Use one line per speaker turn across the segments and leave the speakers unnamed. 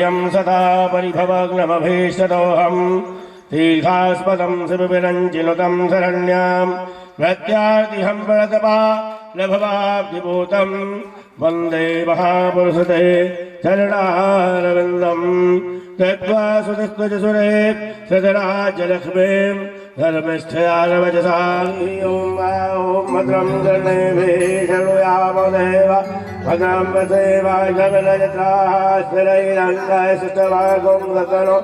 श्रियं सदा परिभवग्नमभीष्टदोहम् तीर्थास्पदं शिवविरञ्जिनुतं शरण्यां प्रत्यार्तिहं वरदपा लभवाब्धिभूतं वन्दे महापुरुषते चरणारविन्दं त्यक्त्वा सुतस्त्वजसुरे सदराज्यलक्ष्मीं धर्मिष्ठयारवचसा ॐ भद्रं कर्णेभिः शृणुयामदेव भद्रं वसेवाजविलयत्राः स्थिरैरङ्गाय सुष्ठभागं दतनो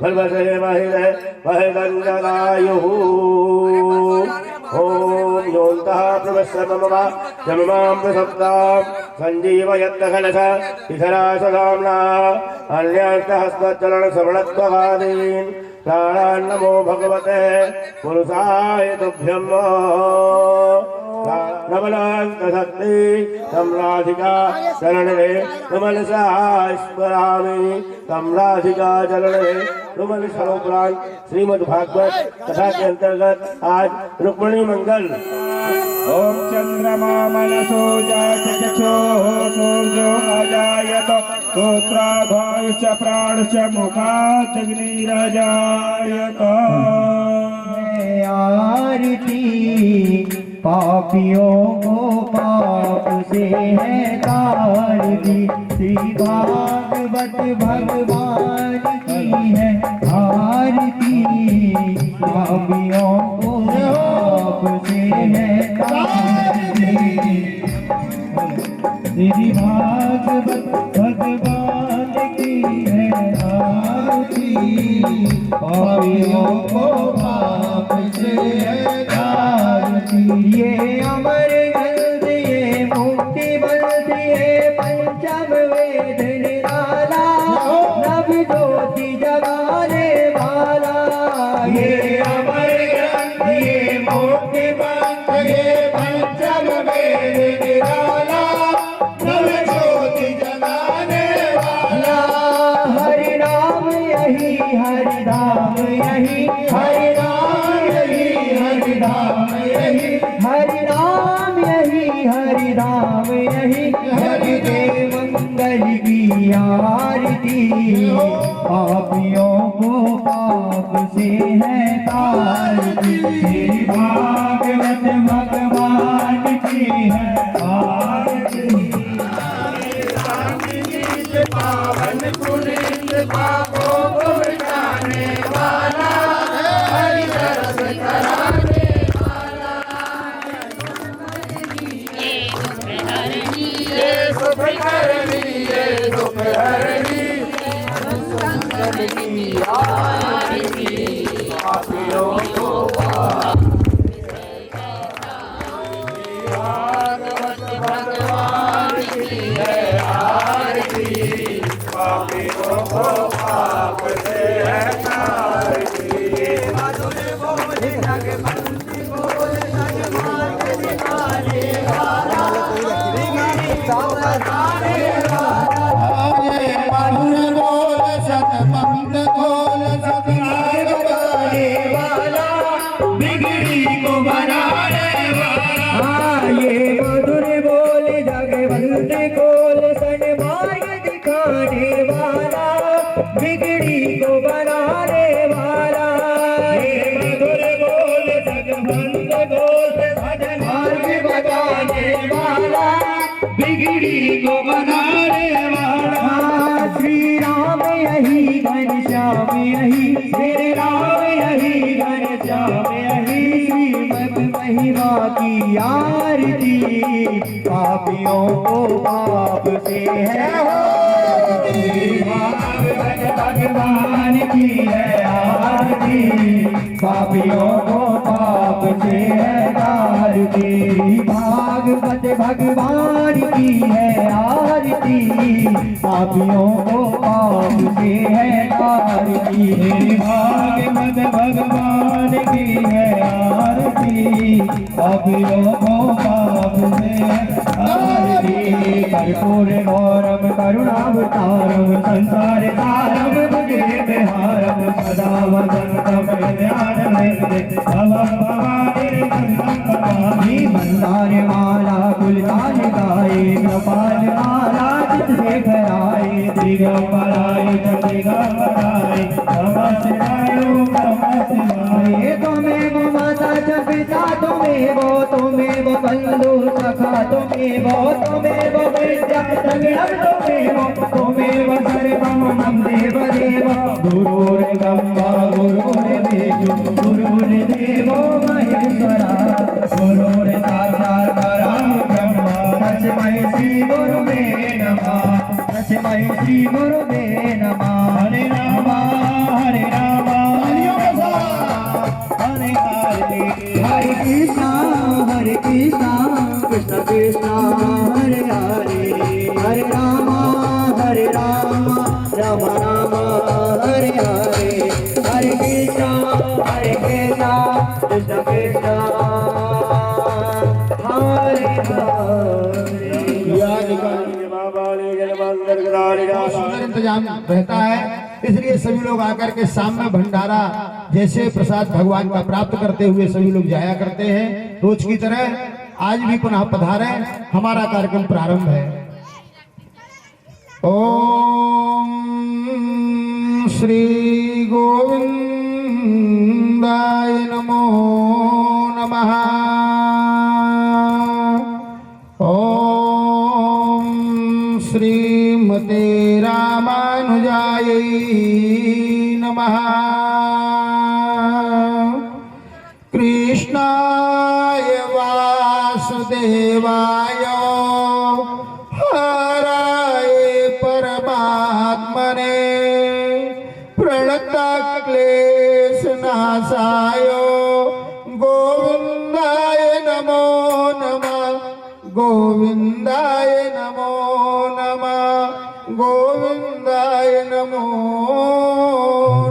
भर्वसे महिले महिदञ्जलायुः ॐ योऽन्तः प्रविश्वतमम यममां प्रसप्तां सञ्जीवयत्तखलश शिखरासदाम्ना अन्यस्तहस्तचरणश्रवणत्वगादीन् प्राणान्नमो भगवते पुरुषाय तुभ्यं नवलान्तशक्ति तं राधिका चरणे तुमलसा स्मरामि तं राधिका चरणे तुमल सरोपरांत श्रीमद्भागवत कथा के अंतर्गत आज रुक्मिणी मंगल।
ओम चंद्रमा मनसो जाचक्षो सूर्यो अजायत श्रोत्राभायुश्च प्राणश्च मुखादग्निरजायत।
आरती पापियों को पाप से है तारती, श्री भागवत भगवान की है आरती। पापियों को पाप से है तारती, श्री भागवत भगवान की है आरती। पापियों को पाप से है तारती। ये अमर ग्रंथ ये मुक्ति बंध ये पंचम वेद निराला, नव ज्योति जगाने वाला। ये अमर ग्रंथ ये मुक्ति बंध ये पंचम वेद निराला, नव ज्योति जगाने वाला। हरि नाम यही हरि धाम यही, हरि नाम यही हरि धाम यही, हरि नाम यही हरि धाम यही। हरि दे मंगल की आरती, पापियों को पाप से है तारती। श्री भागवत भगवान की है आरती। पावन पुनीत पापों को मिटाने वाला, हरि रस कराने वाला। ये सुख हरणी ये दुख हरणी, संकट की आरती। पापियों को भागवत भगवान की है आरती। पापियों को पाप से है तारती। मधुर बोल जगवंती बोल जगमार्ग दिखाने वाला, बताने वाला। मधुर बोल सतमंत बोल सतमार्ग बताने वाला, बिगड़ी को बनाने वाला। ये मधुर बोल जगवंत बोल सन्मार्ग दिखाने वाला, बिगड़ी को बनाने वाला। ये मधुर बोल जगवंत बोल सन्मार्ग बताने वाला, बिगड़ी को बनाने वाला। श्री राम यही घनश्याम यही, श्री राम यही घनश्याम यही। श्रीमद महिमा की आरती, पापियों को पाप से है भगवान की है आरती। पापियों को पाप से है आरती। भागवत भगवान की है आरती, पापियों को पाप से है आरती। भागवत भगवान की है आरती, पापियों को पाप से है आरती। कर्पूर गौरव करुणावतारम संसार तारम भजे बिहारम, सदा वदन्तं ध्यानमेते भवं भवानी। मंदार माला गुलजान गाए, कृपाल माला चंद्रशेखराय दिगंबराय च दिगंबराय नमः शिवाय नमः शिवाय त्वमेव माता च पिता त्वमेव बन्धु सखा त्वमेव विद्या त्वमेव सर्वं मम देव गुरुर्ब्रह्मा गुरुर्विष्णु गुरुर्देवो महेश्वरा गुरुर्साक्षात् परब्रह्म तस्मै श्री गुरुवे नमः तस्मै श्री गुरुवे नमः हरे राम हरे राम हरे कृष्ण कृष्ण कृष्ण हरे हरे हरे राम राम राम हरे हरे हरे कृष्ण कृष्ण कृष्ण हरे
सुंदर इंतजाम रहता है, इसलिए सभी लोग आकर के शाम में भंडारा जैसे प्रसाद भगवान का प्राप्त करते हुए सभी लोग जाया करते हैं। रोज की तरह आज भी पुनः पधारे, हमारा कार्यक्रम प्रारंभ है। ओम श्री गोविंदाय नमो नमः। ओम श्रीमते रामानुजाय नमः। कृष्णाय वासुदेवाय हराय परमात्मने प्रणतक्लेशनाशाय गोविंदाय नमो नमः। गोविंदाय नमो नमः। गोविंदाय नमो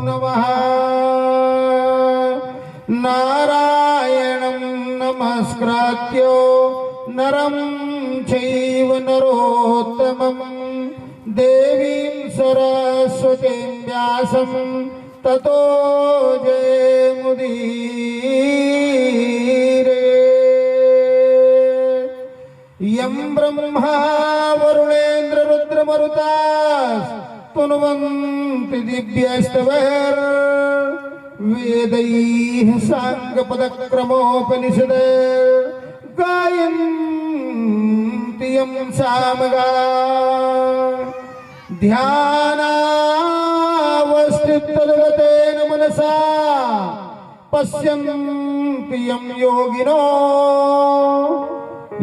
नमः। नारायणं नमस्कृत्य नरं चैव नरोत्तमं देवीं सरस्वतीं व्यासं ततो जयमुदीरये। यं ब्रह्मा वरुणेन्द्र रुद्रमरुतास्तुन्वन्ति दिव्यस्तवैर्वेदैः साङ्गपदक्रमोपनिषदैर्गायन्ति यं सामगाः। ध्यानावस्थितगतेन मनसा पश्यन्ति यं योगिनो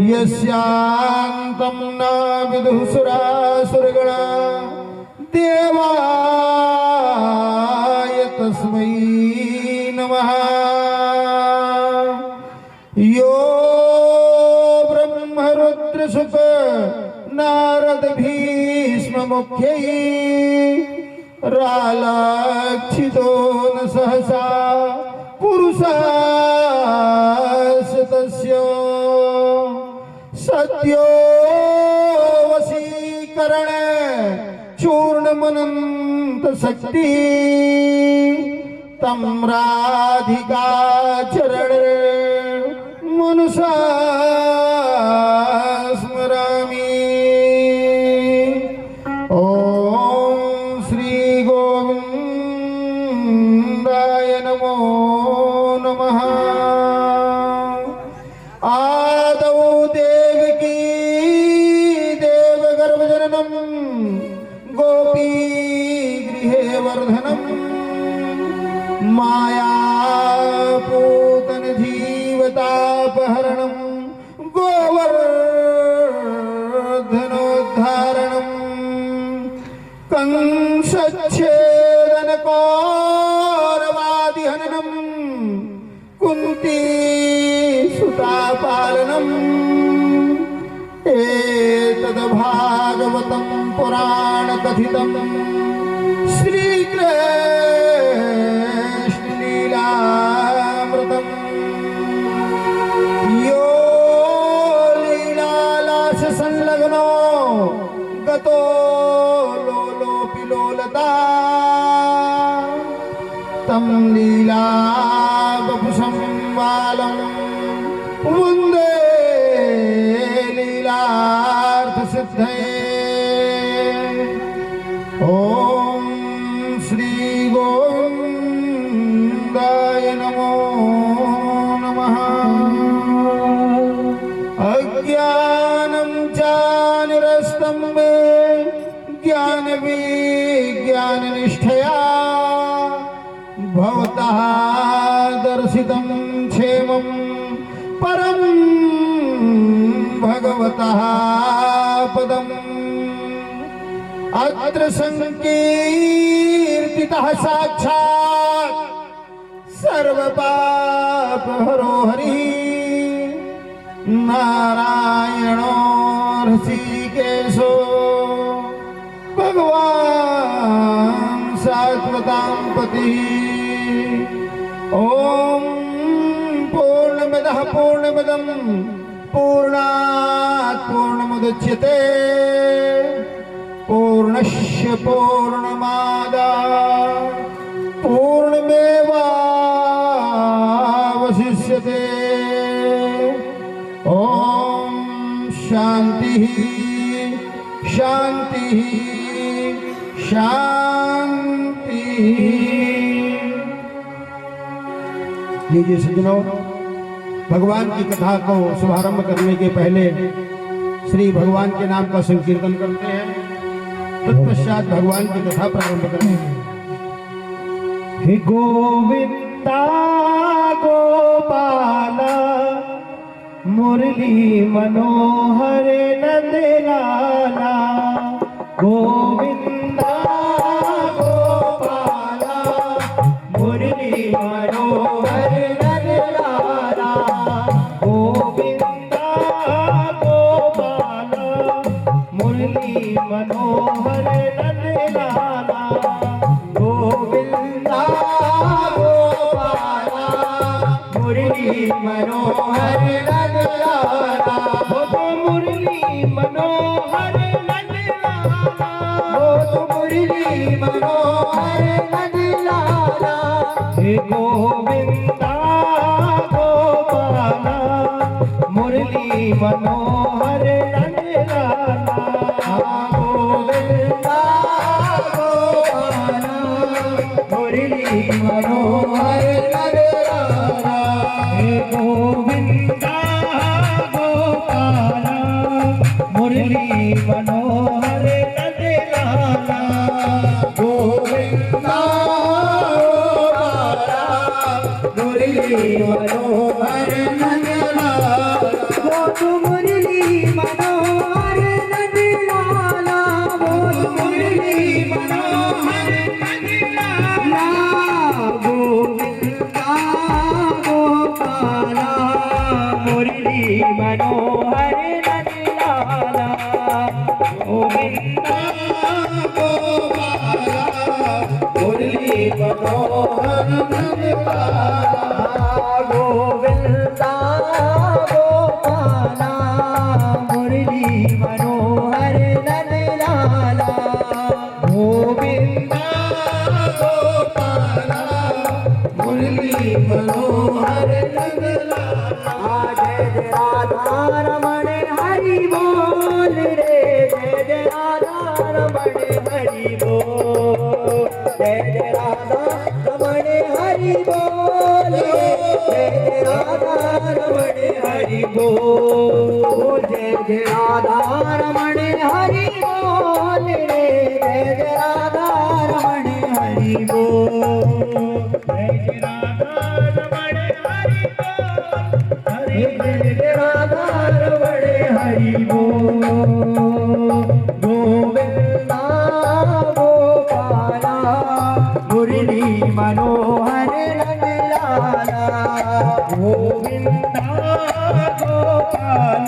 यस्यान्तं न विदुः सुरासुरगणा देवाय तस्मै नमः। यो ब्रह्मरुद्रशुक नारद भीष्म मुख्यै रालाक्षितो न सहसा पुरुषास्य तस्य सत्यो वशीकरण चूर्णमनंत शक्ति तम राधिका चरण मनुषा स्मरामि। ओम श्री गोविंदाय नमो नमः। आदौ देवकी देवगर्भजननं गोपी गृहे वर्धनम् मायापूतन जीवतापहरणं गोवर्धनोद्धारणं कंसच्छेदन कौरवादिहननं कुन्ती सुतापालनम् एतद्भागवतं पुराणकथितं श्रीकृष्णलीलामृतम्। यो लीलालास संलग्नो गतो लोलोऽपि लोलता तं लीलावपुषं बालं वन्दे लीलार्थसिद्धये। विज्ञान निष्ठया भवतः दर्शितं क्षेमं परम भगवतः पदम् अत्र संकीर्तितः साक्षात् सर्वपापहरो हरिः नारायणो ऋषिकेशो भगवान शाश्वतां पतिः। ओम पूर्णमदः पूर्णमिदं पूर्णात् पूर्णमुदच्यते पूर्णस्य पूर्णमादाय पूर्णमेवावशिष्यते। ओम शांति शांति शांति। लीजिए सज्जनों, भगवान की कथा को शुभारंभ करने के पहले श्री भगवान के नाम का संकीर्तन करते हैं, तत्पश्चात भगवान की कथा प्रारंभ करते हैं।
हे गोविंदा गोपाल मुरली मनोहर नंदलाला गोविंदा गोपाल मुरली मनोहर नंदलाला गोविंदा गोपाल मुरली मनोहर नंदलाला गोविंदा गोपाल मुरली मनोहर नंदलाला हो तो मुरली मनोहर नंदलाला हो तो मुरली मनोहर नंदलाला हे गोविंदा गोपाल मुरली मनोहर नंदलाला गोविंदा गोपाल मुरली मनोहर नंदलाला हे गोविंदा गोपाल मुरली मनोहर नंदलाला गोविंदा गोपाल मुरली मनोहर नंदलाला वो तो मुरली मनोहर नंदलाला वो तो मुरली मनोहर नंदलाला गोविंदा गोपाल मुरली मनोहर नंदलाला गोविंदा गोपाल मुरली मनोहर नंदलाला गोविंदा गोपाल मुरली मनोहर नंदलाला गोविंदा गोपाल मुरली मनोहर नंदलाला जय जय राधा रमण हरि बोल रे जय जय राधा रमण हरि बोल जय जय राधा रमण हरि बोल जय जय राधा रमण हरि बोल जय जय राधा रमण हरि बोल रे जय जय राधा रमण हरि बोल जय जय राधा रमण हरि बोल हरे जय जय राधा रमण हरि बोल गोविंदा गोपाल मुरली मनोहर नंदलाला गोविंदा गोपाल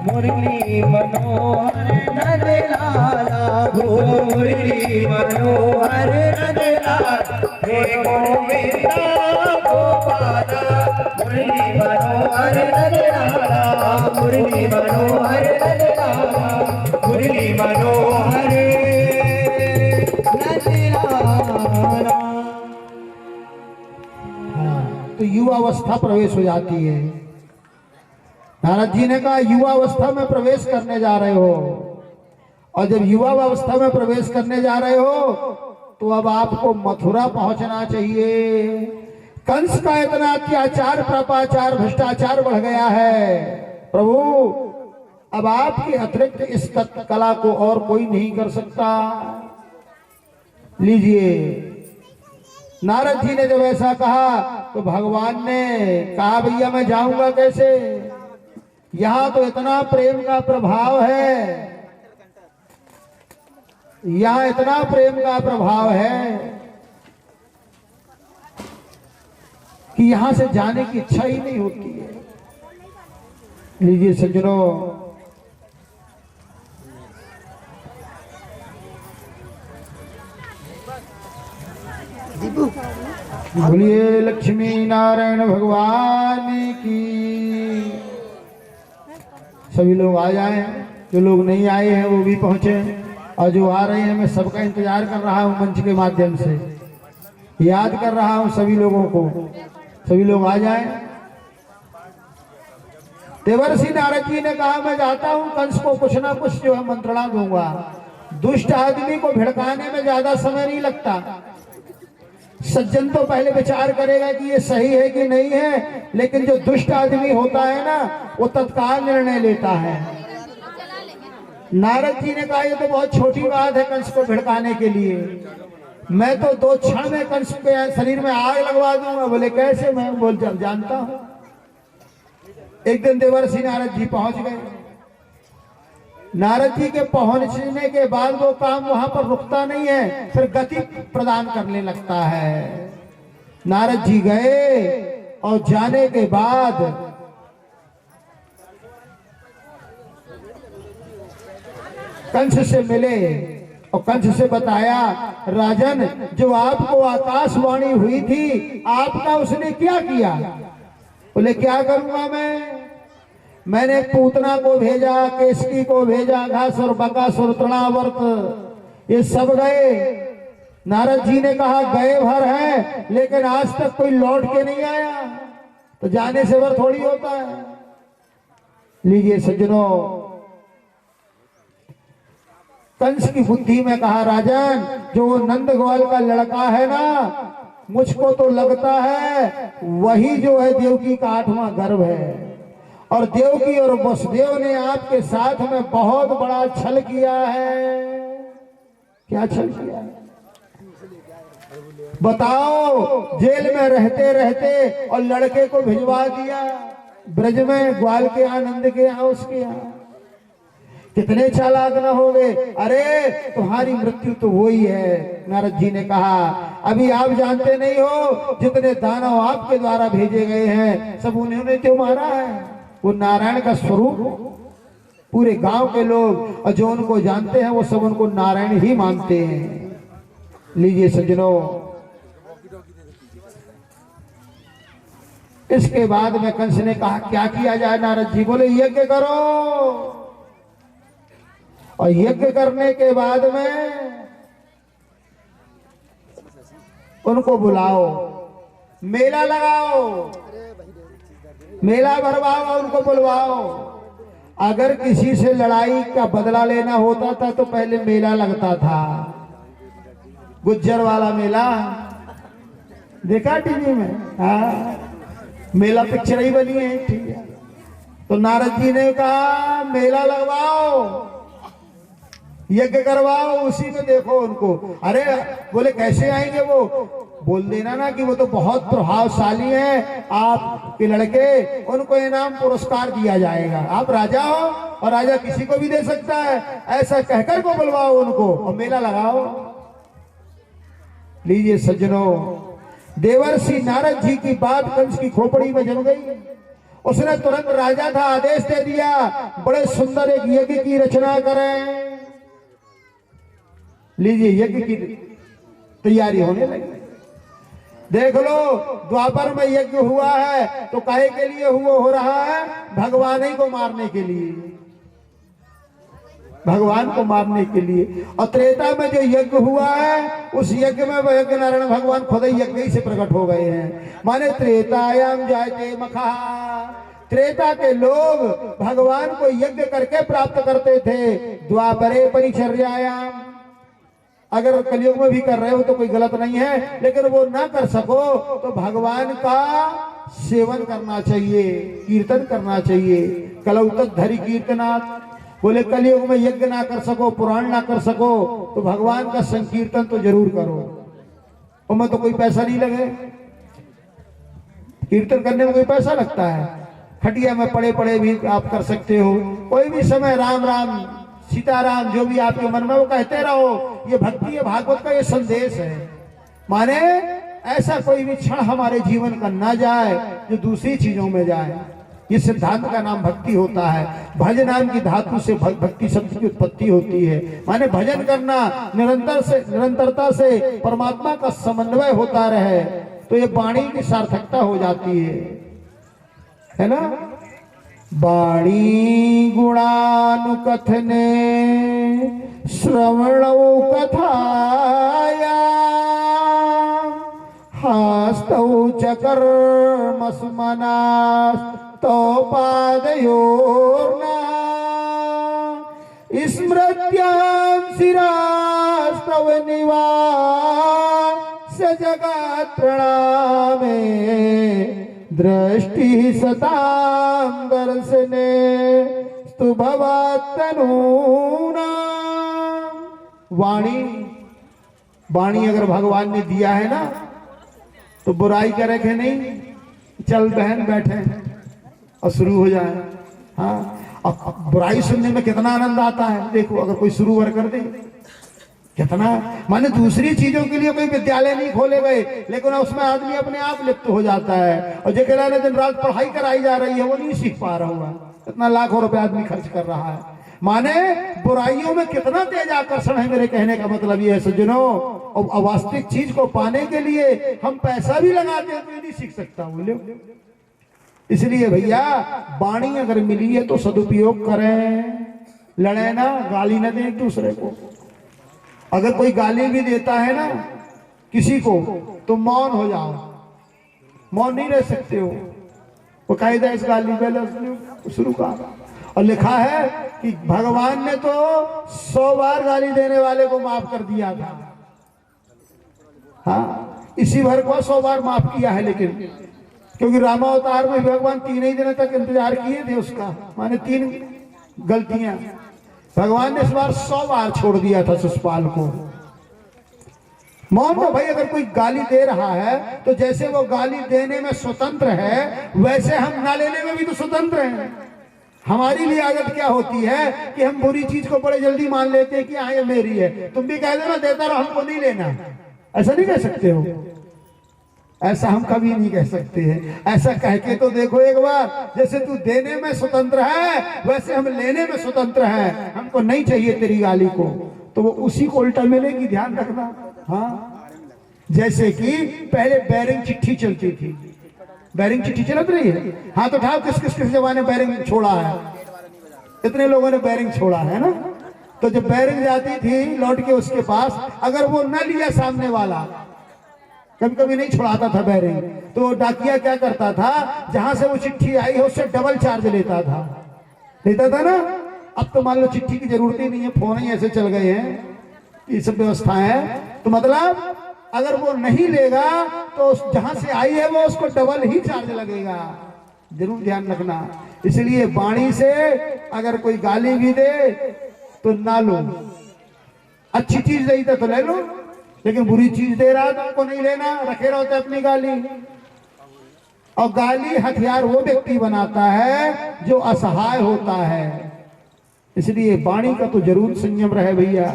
मुरली मनोहर नंदलाला मुरली मनोहर नंदलाला हे गोविंदा गोपाल मुरली मनोहर नंदलाला मुरली मनोहर नंदलाला मुरली मनोहर नंदलाला।
तो युवावस्था प्रवेश हो जाती है। नारद जी ने कहा युवावस्था में प्रवेश करने जा रहे हो, और जब युवावस्था में प्रवेश करने जा रहे हो तो अब आपको मथुरा पहुंचना चाहिए। कंस का इतना अत्याचार, पापाचार, भ्रष्टाचार बढ़ गया है। प्रभु अब आपके अतिरिक्त इस कला को और कोई नहीं कर सकता। लीजिए, नारद जी ने जब ऐसा कहा तो भगवान ने कहा भैया मैं जाऊंगा कैसे, यहां तो इतना प्रेम का प्रभाव है, यहां इतना प्रेम का प्रभाव है कि यहां से जाने की इच्छा ही नहीं होती है। लीजिए सज्जनों, बोलिए लक्ष्मी नारायण भगवान की। सभी लोग आ जाएं, जो लोग नहीं आए हैं वो भी पहुंचे, और जो आ रहे हैं मैं सबका इंतजार कर रहा हूं, मंच के माध्यम से याद कर रहा हूं सभी लोगों को। सभी लोग आ जाएं। देवर्षि नारद जी ने कहा मैं जाता हूं, कंस को कुछ ना कुछ जो है मंत्रणा दूंगा। दुष्ट आदमी को भिड़काने में ज्यादा समय नहीं लगता, सज्जन तो पहले विचार करेगा कि ये सही है कि नहीं है, लेकिन जो दुष्ट आदमी होता है ना वो तत्काल निर्णय लेता है। नारद जी ने कहा ये तो बहुत छोटी बात है कंस को भिड़काने के लिए, मैं तो 2 क्षण में कंस के शरीर में आग लगवा दूंगा। बोले कैसे? मैं बोल जानता हूं। एक दिन देवर्षि नारद जी पहुंच गए। नारद जी के पहुंचने के बाद वो काम वहां पर रुकता नहीं है, फिर गति प्रदान करने लगता है। नारद जी गए और जाने के बाद कंस से मिले और कंस से बताया राजन जो आपको आकाशवाणी हुई थी आपका उसने क्या किया? बोले क्या करूंगा मैंने पूतना को भेजा, केसकी को भेजा, घासुर बकासुर तृणावर्त ये सब गए। नारद जी ने कहा गए भर है लेकिन आज तक कोई लौट के नहीं आया, तो जाने से भर थोड़ी होता है। लीजिए सज्जनों, कंस की बुद्धि में कहा राजन जो वो नंद गोपाल का लड़का है ना, मुझको तो लगता है वही जो है देवकी का 8वां गर्भ है, और देवकी और वसुदेव ने आपके साथ में बहुत बड़ा छल किया है। क्या छल किया है बताओ? जेल में रहते रहते और लड़के को भिजवा दिया ब्रज में, ग्वाल के यहाँ, नंद के यहाँ, उसके यहाँ। कितने चालाक न हो गए। अरे तुम्हारी मृत्यु तो वही है। नारद जी ने कहा अभी आप जानते नहीं हो जितने दानव आपके द्वारा भेजे गए हैं सब उन्होंने तो मारा है। वो नारायण का स्वरूप पूरे गांव के लोग और जो उनको जानते हैं वो सब उनको नारायण ही मानते हैं। लीजिए सज्जनों, इसके बाद में कंस ने कहा क्या किया जाए? नारद जी बोले यज्ञ करो, और यज्ञ करने के बाद में उनको बुलाओ, मेला लगाओ, मेला भरवाओ, उनको बुलवाओ। अगर किसी से लड़ाई का बदला लेना होता था तो पहले मेला लगता था, गुज्जर वाला मेला देखा टीवी में? हाँ, मेला पिक्चर ही बनी है, ठीक है। तो नारद जी ने कहा मेला लगवाओ, यज्ञ करवाओ, उसी में देखो उनको। अरे बोले कैसे आएंगे वो? बोल देना ना कि वो तो बहुत प्रभावशाली हैं आपके लड़के, उनको इनाम पुरस्कार दिया जाएगा। आप राजा हो और राजा किसी को भी दे सकता है, ऐसा कहकर को बुलवाओ उनको और मेला लगाओ। लीजिए सज्जनों, देवर्षि नारद जी की बात कंस की खोपड़ी में जम गई। उसने तुरंत राजा था आदेश दे दिया बड़े सुंदर एक यज्ञ की रचना करें। लीजिए यज्ञ की तैयारी होने लगी। देख लो द्वापर में यज्ञ हुआ है तो काहे के लिए हो रहा है? भगवान ही को मारने के लिए, भगवान को मारने के लिए। और त्रेता में जो यज्ञ हुआ है उस यज्ञ में यज्ञ नारायण भगवान खुद ही यज्ञ से प्रकट हो गए हैं। माने त्रेतायाम जायते मखा, त्रेता के लोग भगवान को यज्ञ करके प्राप्त करते थे। द्वापरे परिचर्यायाम, अगर कलयुग में भी कर रहे हो तो कोई गलत नहीं है, लेकिन वो ना कर सको तो भगवान का सेवन करना चाहिए, कीर्तन करना चाहिए। कलौ तद्धरि कीर्तनात् बोले कलयुग में यज्ञ ना कर सको, पुराण ना कर सको, तो भगवान का संकीर्तन तो जरूर करो, उसमें तो कोई पैसा नहीं लगे। कीर्तन करने में कोई पैसा लगता है? खटिया में पड़े पड़े भी आप कर सकते हो, कोई भी समय राम राम सीताराम जो भी आपके मन में वो कहते रहो। ये भक्ति है, भागवत का ये संदेश है। माने ऐसा कोई भी क्षण हमारे जीवन का ना जाए जो दूसरी चीजों में जाए। ये सिद्धांत का नाम भक्ति होता है। भज नाम की धातु से भक्ति शब्द की उत्पत्ति होती है। माने भजन करना, निरंतरता से परमात्मा का समन्वय होता रहे, तो ये वाणी की सार्थकता हो जाती है ना। वाणी गुणानुकथने श्रवणौ कथाया हास्तौ च कर्मस्मनास्तौ पादयोर्ना स्मृत्यां शिरास्तव निवास जगत् प्रणामे दृष्टि सतां दर्शने स्तु भवत्तनूना। वाणी अगर भगवान ने दिया है ना, तो बुराई करे के नहीं, चल बहन बैठे और शुरू हो जाए। हाँ, और बुराई सुनने में कितना आनंद आता है। देखो अगर कोई शुरू वर कर दे कितना, माने दूसरी चीजों के लिए कोई विद्यालय नहीं खोले गए, लेकिन उसमें आदमी अपने आप लिप्त हो जाता है। और जो कहना दिन रात पढ़ाई कराई जा रही है वो नहीं सीख पा रहा हुआ, इतना लाखों रुपए आदमी खर्च कर रहा है। माने बुराइयों में कितना तेज आकर्षण है। मेरे कहने का मतलब ये है सज्जनों, और अवास्तविक चीज को पाने के लिए हम पैसा भी लगाते हैं तो ये नहीं सीख सकता बोले। इसलिए भैया वाणी अगर मिली है तो सदुपयोग करें, लड़े ना, गाली ना दें एक दूसरे को। अगर कोई गाली भी देता है ना किसी को, तो मौन हो जाओ, मौन नहीं रह सकते हो। वो कायदा इस गाली पे शुरू कहा, और लिखा है कि भगवान ने तो 100 बार गाली देने वाले को माफ कर दिया था। हाँ, इसी भर को 100 बार माफ किया है, लेकिन क्योंकि रामावतार में भगवान 3 ही दिन तक इंतजार किए थे उसका, माने 3 गलतियां। भगवान ने इस बार 100 बार छोड़ दिया था शिशुपाल को। मौन तो भाई, अगर कोई गाली दे रहा है तो जैसे वो गाली देने में स्वतंत्र है, वैसे हम ना लेने में भी तो स्वतंत्र हैं। हमारी भी आदत क्या होती है कि हम बुरी चीज को बड़े जल्दी मान लेते हैं कि हाँ ये मेरी है, तुम भी कह देना देता रहो, हमको नहीं लेना। ऐसा नहीं कह सकते हो, ऐसा हम कभी नहीं कह सकते हैं। ऐसा कह के तो देखो एक बार, जैसे तू देने में स्वतंत्र है वैसे हम लेने में स्वतंत्र हैं। हमको नहीं चाहिए तेरी गाली को, तो वो उसी को उल्टा मिलेगी, ध्यान रखना। हाँ, जैसे कि पहले बैरिंग चिट्ठी चलती थी, बैरिंग चिट्ठी चलत रही है। हाँ तो ठाव किस जमाने बैरिंग छोड़ा है, इतने लोगों ने बैरिंग छोड़ा है ना। तो जब बैरिंग जाती थी लौट के उसके पास, अगर वो न लिया सामने वाला, कभी कभी नहीं छुड़ाता था बैरिंग, तो डाकिया क्या करता था, जहां से वो चिट्ठी आई है उससे डबल चार्ज लेता था ना। अब तो मान लो चिट्ठी की जरूरत ही नहीं है, फोन ही ऐसे चल गए हैं, ये सब व्यवस्था है। तो मतलब अगर वो नहीं लेगा तो जहां से आई है वो उसको डबल ही चार्ज लगेगा, जरूर ध्यान रखना। इसलिए वाणी से अगर कोई गाली भी दे तो ना लो, अच्छी चीज दी तो ले लो, लेकिन बुरी चीज दे रहा तो आपको नहीं लेना, रखे रहो अपनी गाली। और गाली हथियार वो व्यक्ति बनाता है जो असहाय होता है। इसलिए वाणी का तो जरूर संयम रहे भैया।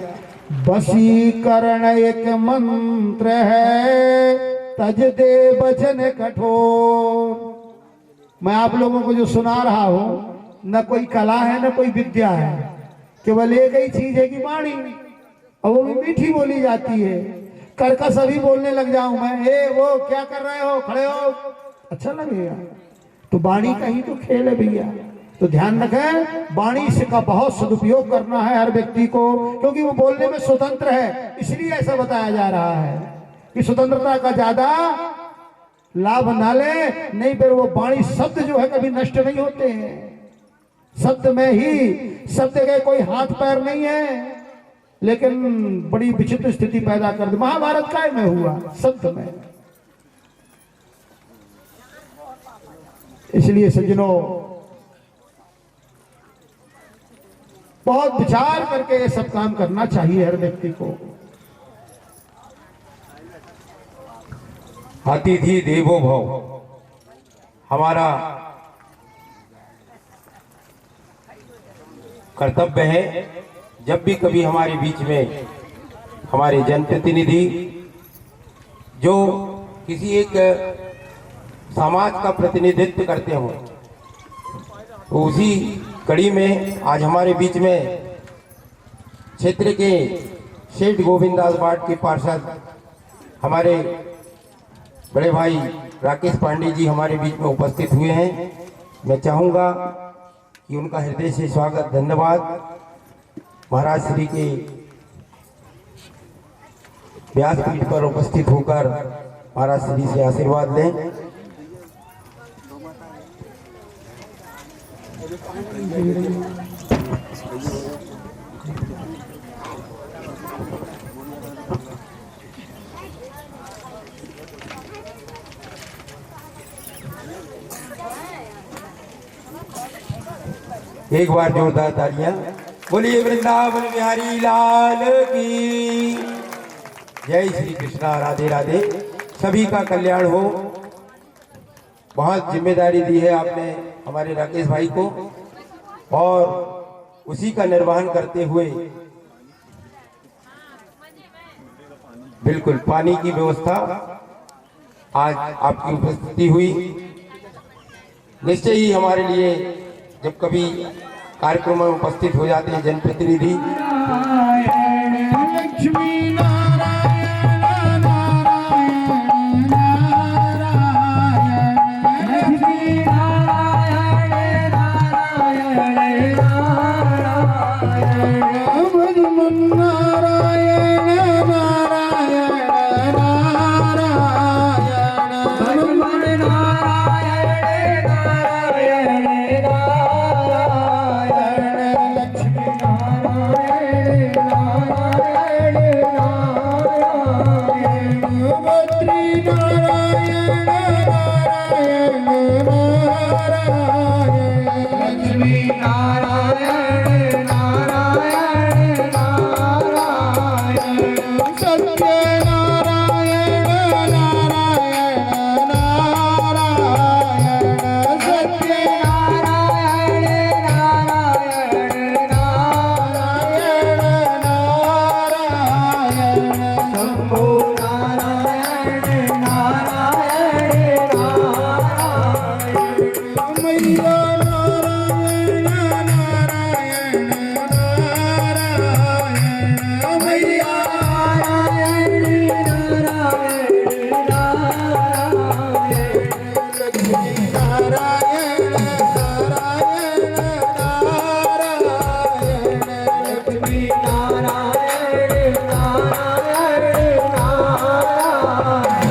वशीकरण एक मंत्र है, तज दे वचन कठोर। मैं आप लोगों को जो सुना रहा हूं, न कोई कला है न कोई विद्या है, केवल एक ही चीज है कि वाणी, और वो भी मीठी बोली जाती है। कर्कश अभी बोलने लग जाऊं मैं, ए वो क्या कर रहे हो, खड़े हो, अच्छा लगेगा। तो वाणी का ही तो खेल है भैया। तो ध्यान रखें, वाणी का बहुत सदुपयोग करना है हर व्यक्ति को, क्योंकि वो बोलने में स्वतंत्र है। इसलिए ऐसा बताया जा रहा है कि स्वतंत्रता का ज्यादा लाभ ना ले, नहीं फिर वो वाणी शब्द जो है कभी नष्ट नहीं होते हैं। शब्द में ही, शब्द के कोई हाथ पैर नहीं है, लेकिन बड़ी विचित्र स्थिति पैदा कर दी। महाभारत काय में हुआ, शब्द में। इसलिए सज्जनों, बहुत विचार करके ये सब काम करना चाहिए हर व्यक्ति को।
अतिथि देवो भव हमारा कर्तव्य है। जब भी कभी हमारे बीच में हमारे जनप्रतिनिधि जो किसी एक समाज का प्रतिनिधित्व करते हो, तो उसी कड़ी में आज हमारे बीच में क्षेत्र के सेठ गोविंदास वार्ड के पार्षद हमारे बड़े भाई राकेश पांडे जी हमारे बीच में उपस्थित हुए हैं। मैं चाहूँगा कि उनका हृदय से स्वागत, धन्यवाद। महाराज श्री के व्यासपीठ पर उपस्थित होकर महाराज श्री से आशीर्वाद लें। एक बार जोरदार तालियां। बोलिए वृंदावन बिहारी लाल की जय। श्री कृष्णा, राधे राधे। सभी का कल्याण हो। बहुत जिम्मेदारी दी है आपने हमारे राकेश भाई को, और उसी का निर्वहन करते हुए बिल्कुल पानी की व्यवस्था आज आपकी उपस्थिति हुई। निश्चय ही हमारे लिए जब कभी कार्यक्रम में उपस्थित हो जाते हैं जनप्रतिनिधि,
लक्ष्मी नारायण नारायण नारायण लक्ष्मी नारायण नारायण नारायण भगवान नारायण नारायण नारायण भगवान नारायण नारायण नारायण लक्ष्मी नारायण नारायण नारायण बद्री नारायण नारायण नारायण लक्ष्मी नारायण नारायण नारायण सत्य नारायण नारायण नारायण सत्य नारायण नारायण नारायण नारायण शंभो नारायण नारायण नारायण मैया नारायण नारायण नारायण मैया नारायण नारायण नारायण लक्ष्मी नारायण नारायण नारायण लक्ष्मी नारायण नारायण नारायण।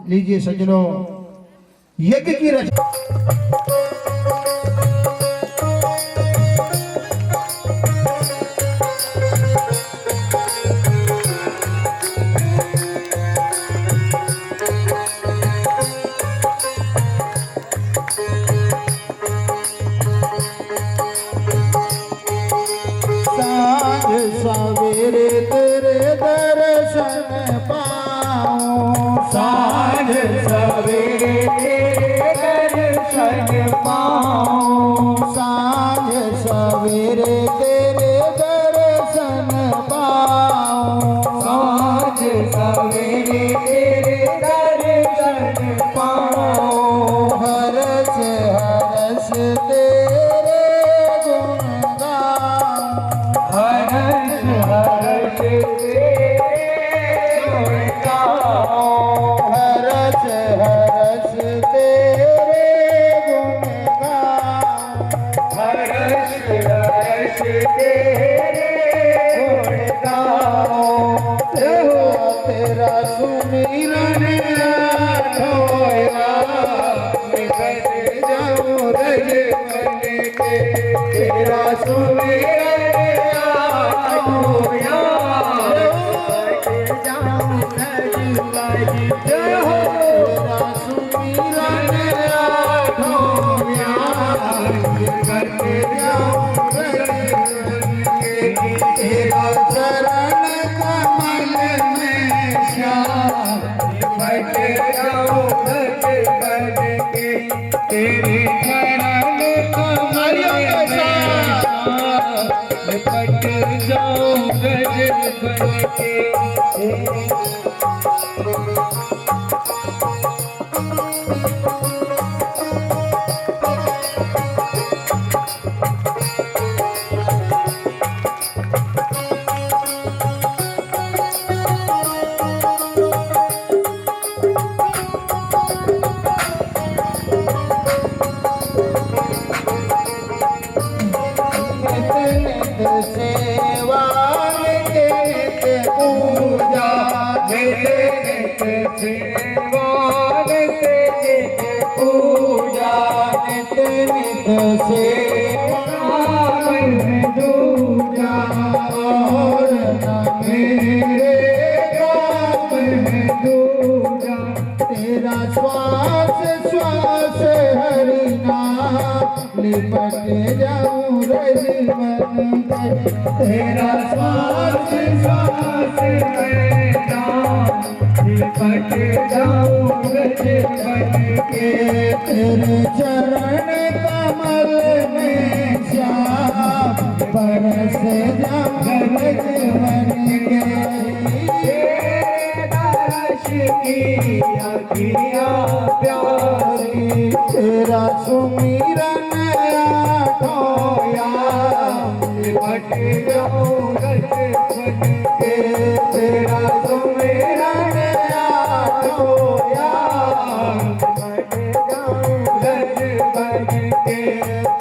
लीजिए सज्जनों, यज्ञ की रचना साँझ सवेरे तेरे दर्शन पाऊं, साँझ सवेरे तेरे दर्शन पाऊं, साँझ सवेरे तेरे दर्शन पाऊं, साँझ सवेरे तेरे दर्शन पाऊं, हर्ष हर्ष तेरे गुण गाऊं, हर्ष हर्ष तेरे गुण गाऊं, हर्ष हर्ष तेरे गुण गाऊं, हर्ष हर्ष तेरे गुण गाऊं। तेरा सुमिरन होया निकट जाऊं रज मन के, तेरा सुमिरन होया निकट जाऊं रज मन के, तेरा सुमिरन होया निकट
चरण कमल में श्याम लिपट जाऊं गज बन के तेरे चरण कमल में श्याम लिपट जाऊं गज बन के सेवा नित पूजा नित सेवा नित पूजा नित नित सेवा दूजा और मेरे काम दूजा तेरा श्वास श्वास हरि नाम लिपट जाऊं रज बन के तेरा श्वास श्वास है नाम लिपट जाऊं रज बन के तेरे चरण कमल में श्याम बरस जाऊं रज बन के दर्श की अखियां प्यारी तेरा सुमिरन लिपट जाऊं गज बन के तेरा सुमिरन लिपट जाऊं गज बन के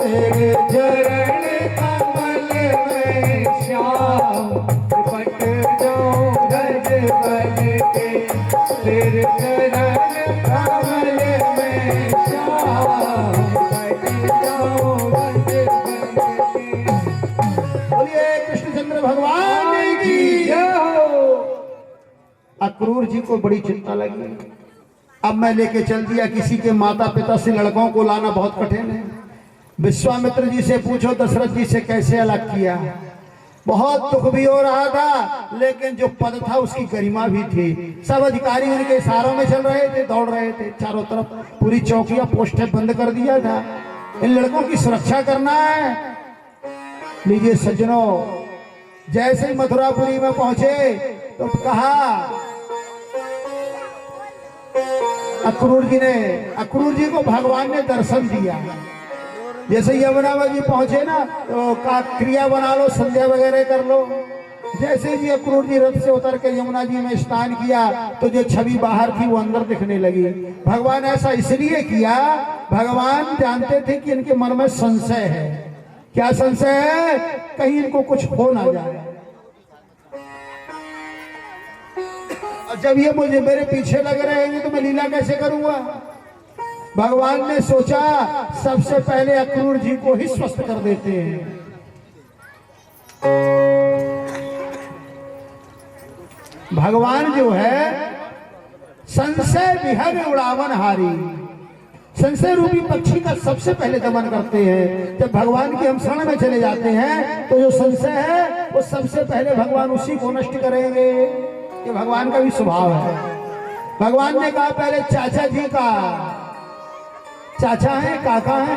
तेरे चरण कमल में श्याम लिपट जाऊं गज बन के तेरे चरण कमल में श्याम लिपट जाऊं गज बन के।
बोलिए कृष्णचंद्र भगवान की जय हो। अक्रूर जी को बड़ी चिंता लगी। अब मैं लेके चल दिया, किसी के माता पिता से लड़कों को लाना बहुत कठिन है। विश्वामित्र जी से पूछो दशरथ जी से कैसे अलग किया। बहुत दुख भी हो रहा था, लेकिन जो पद था उसकी गरिमा भी थी। सब अधिकारी उनके इशारों में चल रहे थे, दौड़ रहे थे चारों तरफ। पूरी चौकियां पोस्टर बंद कर दिया था। इन लड़कों की सुरक्षा करना है। लीजिए सज्जनों, जैसे ही मथुरापुरी में पहुंचे तो कहा अक्रूर जी को भगवान ने दर्शन दिया। जैसे यमुना जी पहुंचे ना तो का क्रिया बना लो, संध्या वगैरह कर लो। जैसे जी अक्रूर जी रथ से उतर के यमुना जी में स्नान किया तो जो छवि बाहर थी वो अंदर दिखने लगी। भगवान ऐसा इसलिए किया, भगवान जानते थे कि इनके मन में संशय है। क्या संशय है? कहीं इनको कुछ हो ना जाए। और जब ये मुझे मेरे पीछे लग रहे हैं तो मैं लीला कैसे करूंगा। भगवान ने सोचा सबसे पहले अक्रूर जी को ही स्वस्थ कर देते हैं। भगवान जो है संशय विहग उड़ावन हारी, संशय रूपी पक्षी का सबसे पहले दमन करते हैं। जब भगवान की हम शरण में चले जाते हैं तो जो संशय है वो सबसे पहले भगवान उसी को नष्ट करेंगे। ये भगवान का भी स्वभाव है। भगवान ने कहा पहले चाचा जी का, चाचा है काका है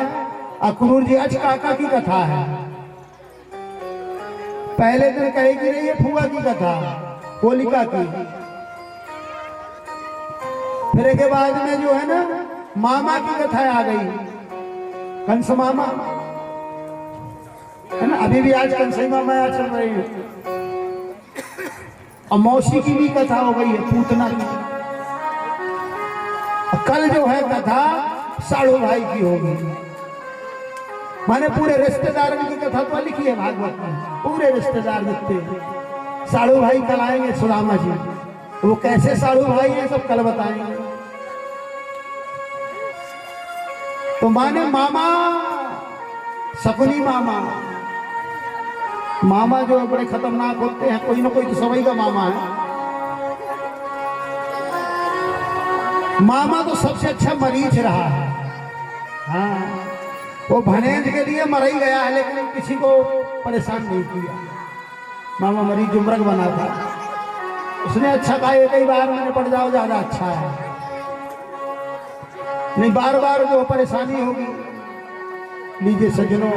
अक्रूर जी, आज काका की कथा है। पहले दिन कहेगी नहीं ये फुआ की कथा, होलिका की। फिर के बाद में जो है ना मामा की कथा आ गई, कंस मामा है ना, अभी भी आज कंसई मामा यहाँ चल रही है। और मौसी की भी कथा हो गई है, पूतना की। कल जो है कथा साड़ू भाई की होगी। माने पूरे रिश्तेदारों की कथा तो लिखी है भागवत में, पूरे रिश्तेदार जितने साड़ू भाई कल आएंगे। सुदामा जी वो कैसे साड़ू भाई है सब कल बताएंगे। तो माने मामा शकुनी मामा, मामा जो बड़े खतरनाक होते हैं, कोई ना कोई तो सभी का मामा है। मामा तो सबसे अच्छा मरीज रहा है। हाँ, वो भनेज के लिए मर ही गया है, लेकिन किसी को परेशान नहीं किया। मामा मरीज जुमरक बना था, उसने अच्छा कहा एक ही बार मैंने पड़ जाओ ज्यादा अच्छा है, नहीं बार बार जो परेशानी होगी। लीजिए सज्जनों,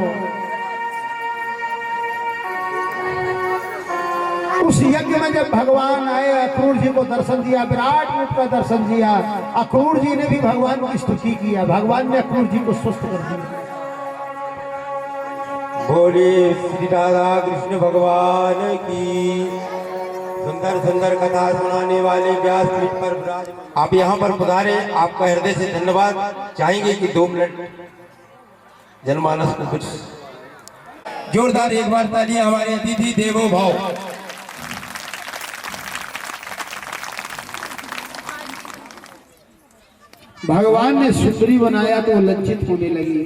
उस यज्ञ में जब भगवान आए, अक्रूर जी को दर्शन दिया, विराट रूप का दर्शन दिया, अक्रूर जी ने भी भगवान की स्तुति किया, भगवान ने अक्रूर जी को स्वस्थ कर दिया।
बोलिए श्री राधा कृष्ण भगवान की। सुंदर सुंदर कथा सुनाने वाले व्यास पीठ पर विराजमान आप यहाँ पर पधारे, आपका हृदय से धन्यवाद। चाहेंगे कि 2 मिनट जनमानस को कुछ जोरदार एक बार तालियां हमारे अतिथि देवो भाव।
भगवान ने सुंदरी बनाया तो वो लज्जित होने लगी,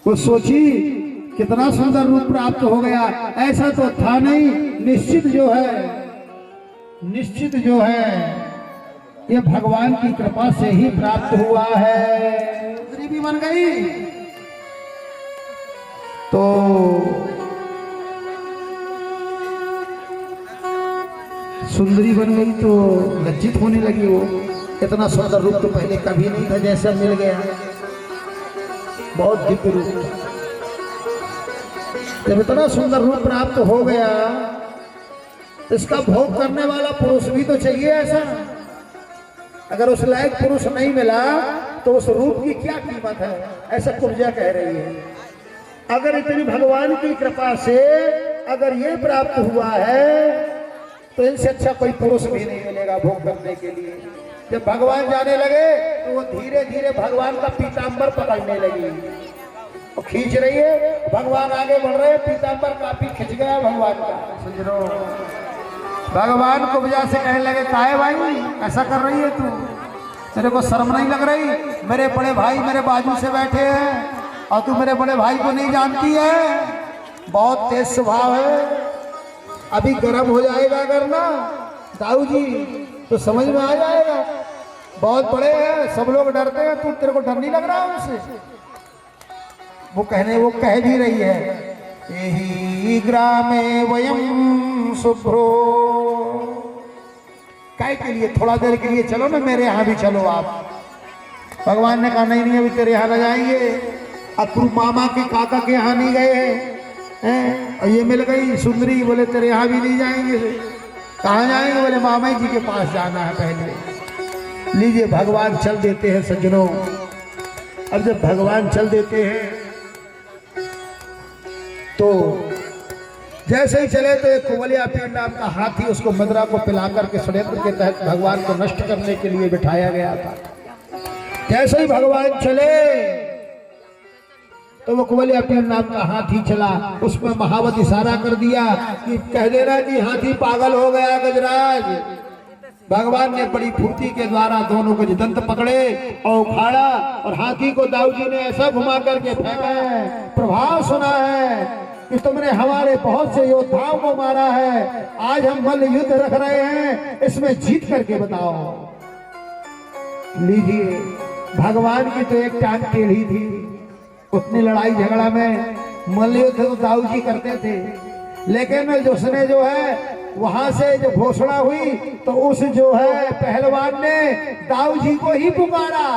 वो सोची कितना सुंदर रूप प्राप्त हो गया, ऐसा तो था नहीं, निश्चित जो है ये भगवान की कृपा से ही प्राप्त हुआ है। सुंदरी भी बन गई तो लज्जित होने लगी। वो इतना सुंदर रूप तो पहले कभी नहीं था, जैसा मिल गया बहुत दिव्य रूप। जब इतना सुंदर रूप प्राप्त हो गया, इसका भोग करने वाला पुरुष भी तो चाहिए ऐसा। अगर उस लायक पुरुष नहीं मिला तो उस रूप की क्या कीमत है, ऐसा कुब्जा कह रही है। अगर इतनी भगवान की कृपा से अगर ये प्राप्त हुआ है तो इनसे अच्छा कोई पुरुष भी नहीं मिलेगा भोग करने के लिए। जब भगवान जाने लगे तो वो धीरे धीरे भगवान का पीतांबर पकड़ने लगी, वो खींच रही है, भगवान आगे बढ़ रहे, पीतांबर काफी खिंच गया भगवान का। भगवान को वजह से कहने लगे, काहे भाई ऐसा कर रही है तू, तेरे को शर्म नहीं लग रही? मेरे बड़े भाई मेरे बाजू से बैठे हैं और तू मेरे बड़े भाई को नहीं जानती है, बहुत तेज स्वभाव है, अभी गर्म हो जाएगा अगर ना दाऊ जी तो समझ में आ जाएगा, बहुत बड़े हैं, सब लोग डरते हैं, तू तेरे को डर नहीं लग रहा उनसे? वो कह भी रही है, यही ग्रामे वयम शुभ्रो, काय के लिए थोड़ा देर के लिए चलो ना मेरे यहाँ भी चलो आप। भगवान ने कहा नहीं अभी तेरे यहाँ न जाएंगे, अब तू मामा के काका के यहाँ नहीं गए हैं, और ये मिल गई सुंदरी, बोले तेरे यहाँ भी नहीं जाएंगे। कहाँ जाएंगे? बोले मामा जी के पास जाना है पहले। लीजिए भगवान चल देते हैं सज्जनों। अब जब भगवान चल देते हैं तो जैसे ही चले तो एक कुवलिया पीर नाम का हाथी, उसको मदरा को पिलाकर के षड्यंत्र के तहत भगवान को नष्ट करने के लिए बिठाया गया था। जैसे ही भगवान चले तो वो कुवलिया पीर नाम का हाथी चला, उसमें महावत इशारा कर दिया कि कह देना कि हाथी पागल हो गया गजराज। भगवान ने बड़ी फुर्ती के द्वारा दोनों को दंत पकड़े और उखाड़ा, और हाथी को दाऊ जी ने ऐसा घुमा करके फेंका है, प्रभाव सुना है कि तुमने हमारे बहुत से योद्धाओं को मारा है, आज हम मल्ल युद्ध रख रहे हैं, इसमें जीत करके बताओ। लीजिए भगवान की तो एक टांग टेढ़ी थी, उतनी लड़ाई झगड़ा में मल्ल युद्ध तो दाऊ जी करते थे, लेकिन उसने जो है वहां से जो घोषणा हुई तो उस जो है पहलवान ने दाऊ जी को ही पुकारा,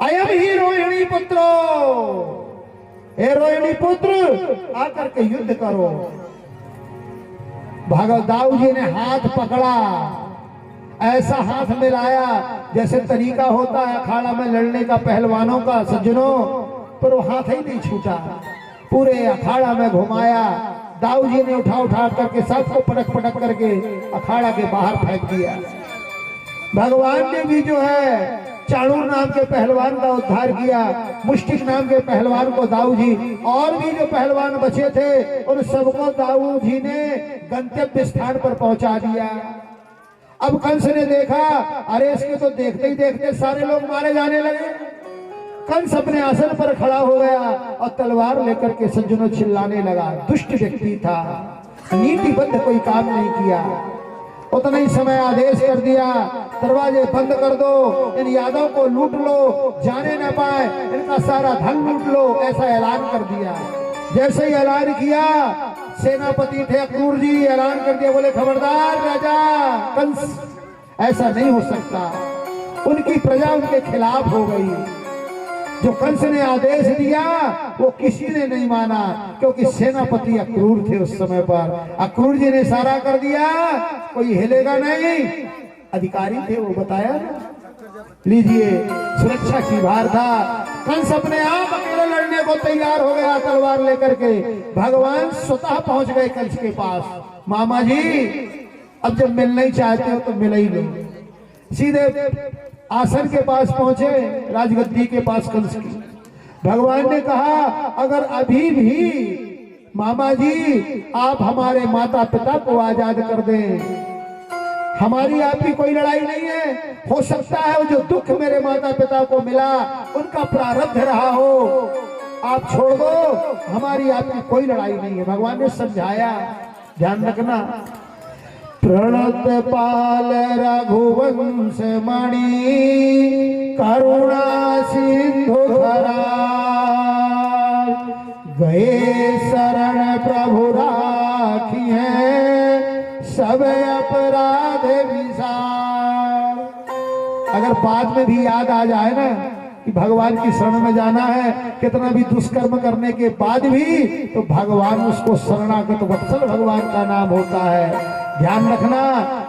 अयम ही रोहिणी पुत्रो, हे रोहिणी पुत्र आकर के युद्ध करो। भगत दाऊ जी ने हाथ पकड़ा, ऐसा हाथ मिलाया जैसे तरीका होता है अखाड़ा में लड़ने का पहलवानों का सज्जनों, पर वो हाथ ही नहीं छूटा, पूरे अखाड़ा में घुमाया। दाऊ जी ने उठा करके सबको पटक करके अखाड़ा के बाहर फेंक दिया। भगवान ने भी जो है चाणूर नाम के पहलवान का उद्धार किया, मुष्टिक नाम के पहलवान को दाऊ जी, और भी जो पहलवान बचे थे उन सबको दाऊ जी ने गंतव्य स्थान पर पहुंचा दिया। अब कंस ने देखा, अरे इसके तो देखते ही देखते सारे लोग मारे जाने लगे। कंस अपने आसन पर खड़ा हो गया और तलवार लेकर के सज्जनों चिल्लाने लगा। दुष्ट व्यक्ति था, नीतिबद्ध कोई काम नहीं किया। उतना ही समय आदेश कर दिया, दरवाजे बंद कर दो, इन यादव को लूट लो, जाने न पाए, इनका सारा धन लूट लो, ऐसा ऐलान कर दिया। जैसे ही ऐलान किया सेनापति थे अक्रूर जी, ऐलान कर दिया, बोले खबरदार राजा कंस, ऐसा नहीं हो सकता। उनकी प्रजा उनके खिलाफ हो गई। जो कंस ने आदेश दिया वो किसी ने नहीं माना, क्योंकि सेनापति अक्रूर थे उस समय पर। अक्रूर जी ने इशारा कर दिया, कोई हिलेगा नहीं। अधिकारी थे वो, बताया लीजिए, सुरक्षा की भार था। कंस अपने आप अकेले लड़ने को तैयार हो गया तलवार लेकर के। भगवान स्वतः पहुंच गए कंस के पास। मामा जी अब जब मिलना ही चाहते हो तो मिल ही लो। सीधे आसन के पास पहुंचे, राजगद्दी के पास कंस की। भगवान ने कहा, अगर अभी भी मामा जी आप हमारे माता पिता को आजाद कर दें, हमारी आपकी कोई लड़ाई नहीं है। हो सकता है वो जो दुख मेरे माता पिता को मिला उनका प्रारब्ध रहा हो, आप छोड़ दो, हमारी आपकी कोई लड़ाई नहीं है। भगवान ने समझाया, ध्यान रखना। प्रणत पाल रघुवंश मणि करुणा सिंधु धरा, गए शरण प्रभु राखी है सब अपराध विसार। अगर बाद में भी याद आ जाए ना कि भगवान की शरण में जाना है, कितना भी दुष्कर्म करने के बाद भी, तो भगवान उसको शरणागत वत्सल भगवान का नाम होता है। ध्यान रखना,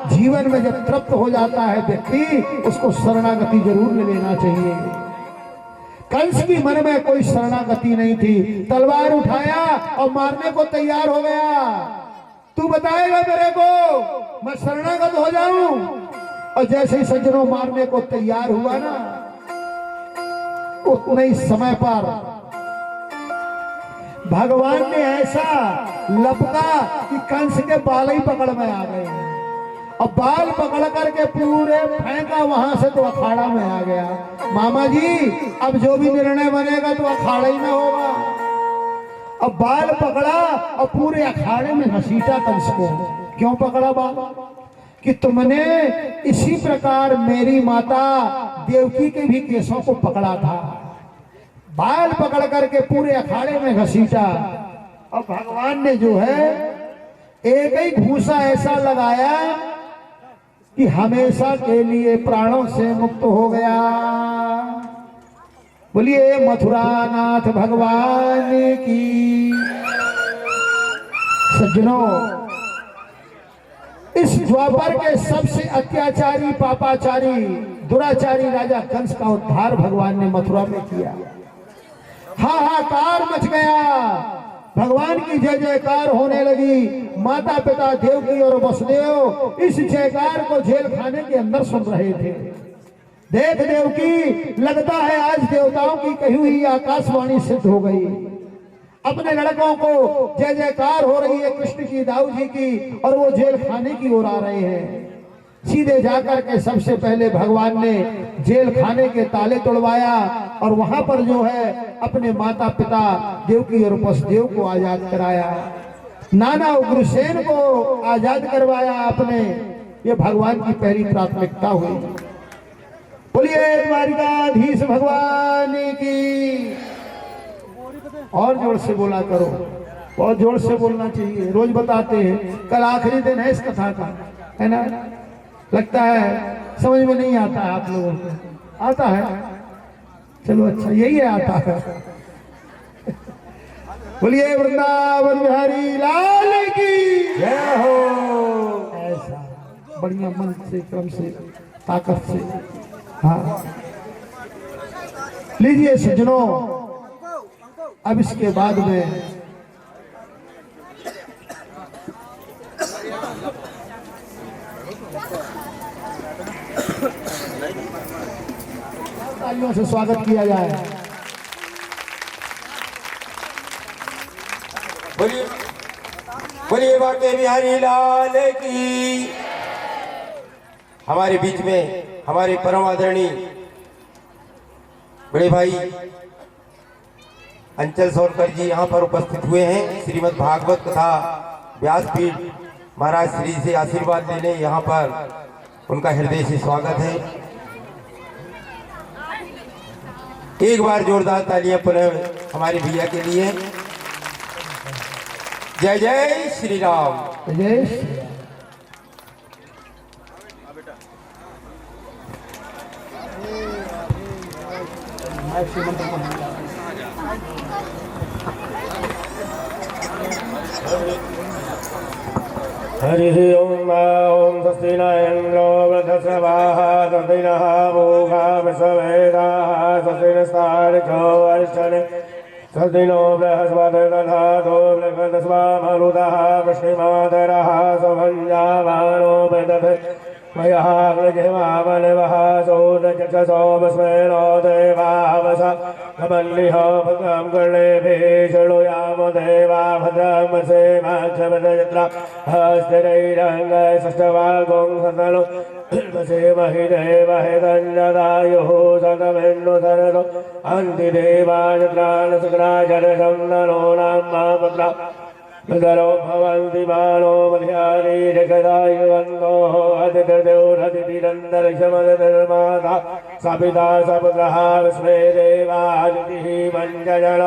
जीवन में जब तृप्त हो जाता है व्यक्ति, उसको शरणागति जरूर ले लेना चाहिए। कंस की मन में कोई शरणागति नहीं थी, तलवार उठाया और मारने को तैयार हो गया। तू बताएगा मेरे को, मैं शरणागत हो जाऊं? और जैसे ही सज्जनों मारने को तैयार हुआ ना, उतने ही समय पर भगवान ने ऐसा लपका कि कंस के बाल ही पकड़ में आ गए, और बाल पकड़ करके पूरे फेंका वहां से, तो अखाड़ा में आ गया। मामा जी अब जो भी निर्णय बनेगा तो अखाड़ा ही में होगा। अब बाल पकड़ा और पूरे अखाड़े में घसीटा कंस को। क्यों पकड़ा बाल? कि तुमने इसी प्रकार मेरी माता देवकी के भी केसों को पकड़ा था। बाल पकड़ करके पूरे अखाड़े में घसीटा, और भगवान ने जो है एक ही घूसा ऐसा लगाया कि हमेशा के लिए प्राणों से मुक्त हो गया। बोलिए मथुरानाथ भगवान की। सज्जनों, इस द्वापर के सबसे अत्याचारी, पापाचारी, दुराचारी राजा कंस का उद्धार भगवान ने मथुरा में किया। हाहाकार मच गया, भगवान की जय जयकार होने लगी। माता पिता देवकी और वसुदेव इस जयकार को जेल खाने के अंदर सुन रहे थे। देख देवकी, लगता है आज देवताओं की कही हुई आकाशवाणी सिद्ध हो गई। अपने लड़कों को जय जयकार हो रही है कृष्ण की, दाऊ जी की, और वो जेल खाने की ओर आ रहे हैं। सीधे जाकर के सबसे पहले भगवान ने जेल खाने के ताले तोड़वाया, और वहां पर जो है अपने माता पिता देवकी और वसुदेव को आजाद कराया। नाना उग्रसेन को आजाद करवाया आपने। ये भगवान की पहली प्राथमिकता हुई। बोलिए द्वारिकाधीश भगवान की। और जोर से बोला करो, बहुत जोर से बोलना चाहिए। रोज बताते हैं, कल आखिरी दिन है इस कथा का, है ना? लगता है समझ में नहीं आता है आप लोगों को। आता है, चलो अच्छा, यही है, आता है। बोलिए वृंदावन बिहारी लाल की जय हो। ऐसा बढ़िया मन से, क्रम से, ताकत से। हाँ, लीजिए सज्जनों, अब इसके बाद में तालियों से स्वागत किया जाए।
बोलिए बोलिए बाके बिहारी लाल की। हमारे बीच में हमारे परम आदरणीय बड़े भाई अंचल सोनकर जी यहाँ पर उपस्थित हुए हैं। श्रीमद् भागवत कथा व्यासपीठ महाराज श्री से आशीर्वाद लेने यहाँ पर उनका हृदय से स्वागत है। एक बार जोरदार तालियां पुनः हमारे भैया के लिए। जय जय श्री राम।
जय श्री राम।
हरिः ओम स्वस्ति न इन्द्रो वृद्धश्रवाः स्वस्ति नः पूषा विश्ववेदाः स्वस्ति नस्तार्क्ष्यो अरिष्टनेमिः स्वस्ति नो बृहस्पतिर्दधातु बृहस्पतिर्मरुतः वृष्टिमातरः सुभञ्जावानो विदधे मयः अग्निजिह्वावनिवः सूर्यचक्षसो वस्मेनो देवावसा कमल्लिह भद्रं कर्णेभिः शृणुयाम देवा भद्रं सेवाक्षमदयत्रा हस्तिरैरङ्गैषष्टवागुं सतनु सेमहि देवहितञ्जदायुः सतमेन्नु सरदो अन्तिदेवायत्राणसुग्राजरसंदनो नाम्मा पुत्रा विदरो भवन्ति मानो मध्यानि जगदायुवन्तो अतिथिर्देवरतिरन्तरिक्षमदतिर्माता सपिता सपुत्रः विस्मे देवादितिः मञ्जजन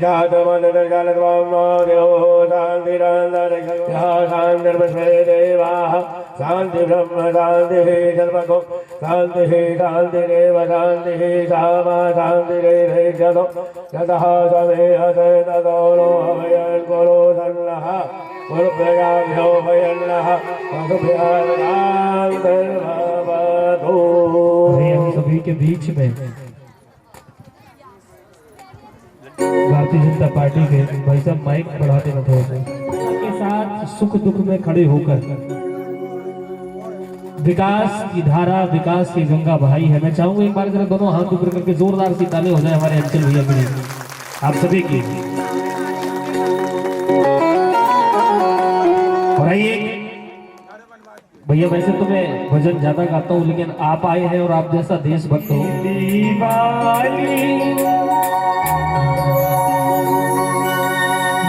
जातमदतिर्जलत्वं नो देवो शान्तिरन्तरिक्षः शान्तिर्विस्मे देवाः शान्तिब्रह्म शान्तिः जल्पको शान्तिः शान्तिरेव शान्तिः सामा शान्तिरेधैषतो यतः समेहते ततो नो अभयन् कुरु सन्नः गुरुभ्याभ्यो भयन्नः वसुभ्यान्तिर्भवतु।
हम सभी के बीच में भारतीय जनता पार्टी के भाई साहब माइक बढ़ाते न थोड़े के साथ सुख दुख में खड़े होकर विकास की धारा, विकास की गंगा बहाई है। मैं चाहूंगा एक बार जरा दोनों हाथ ऊपर करके जोरदार सी ताली हो जाए हमारे अंचल भैया के लिए, आप सभी की। और आइए भैया, वैसे तो मैं भजन ज्यादा गाता हूँ लेकिन आप आए हैं और आप जैसा देशभक्त हो।
दिवाली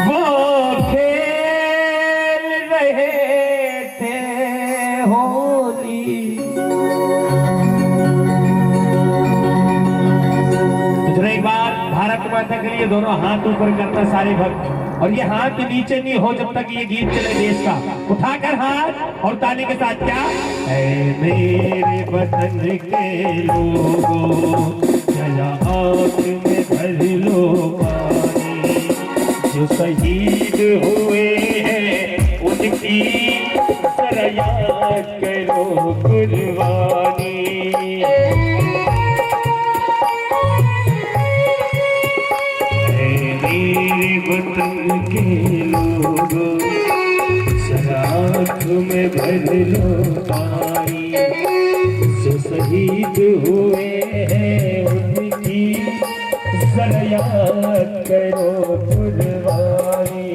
वो खेल रहे थे होली,
तो जरा एक बार भारत माता के लिए दोनों हाथ ऊपर करना सारे भक्त, और ये हाथ नीचे नहीं हो जब तक ये गीत चले देश का। उठाकर हाथ और ताली के साथ क्या, ऐ मेरे वतन के लोगों चला आँख में भर लो पानी, जो शहीद हुए हैं उनकी जरा याद करो कुर्बानी। मेरे वतन के लोगों जरा आँख में भर लो पानी, जो शहीद हुए हैं उनकी जरा याद करो कुर्बानी।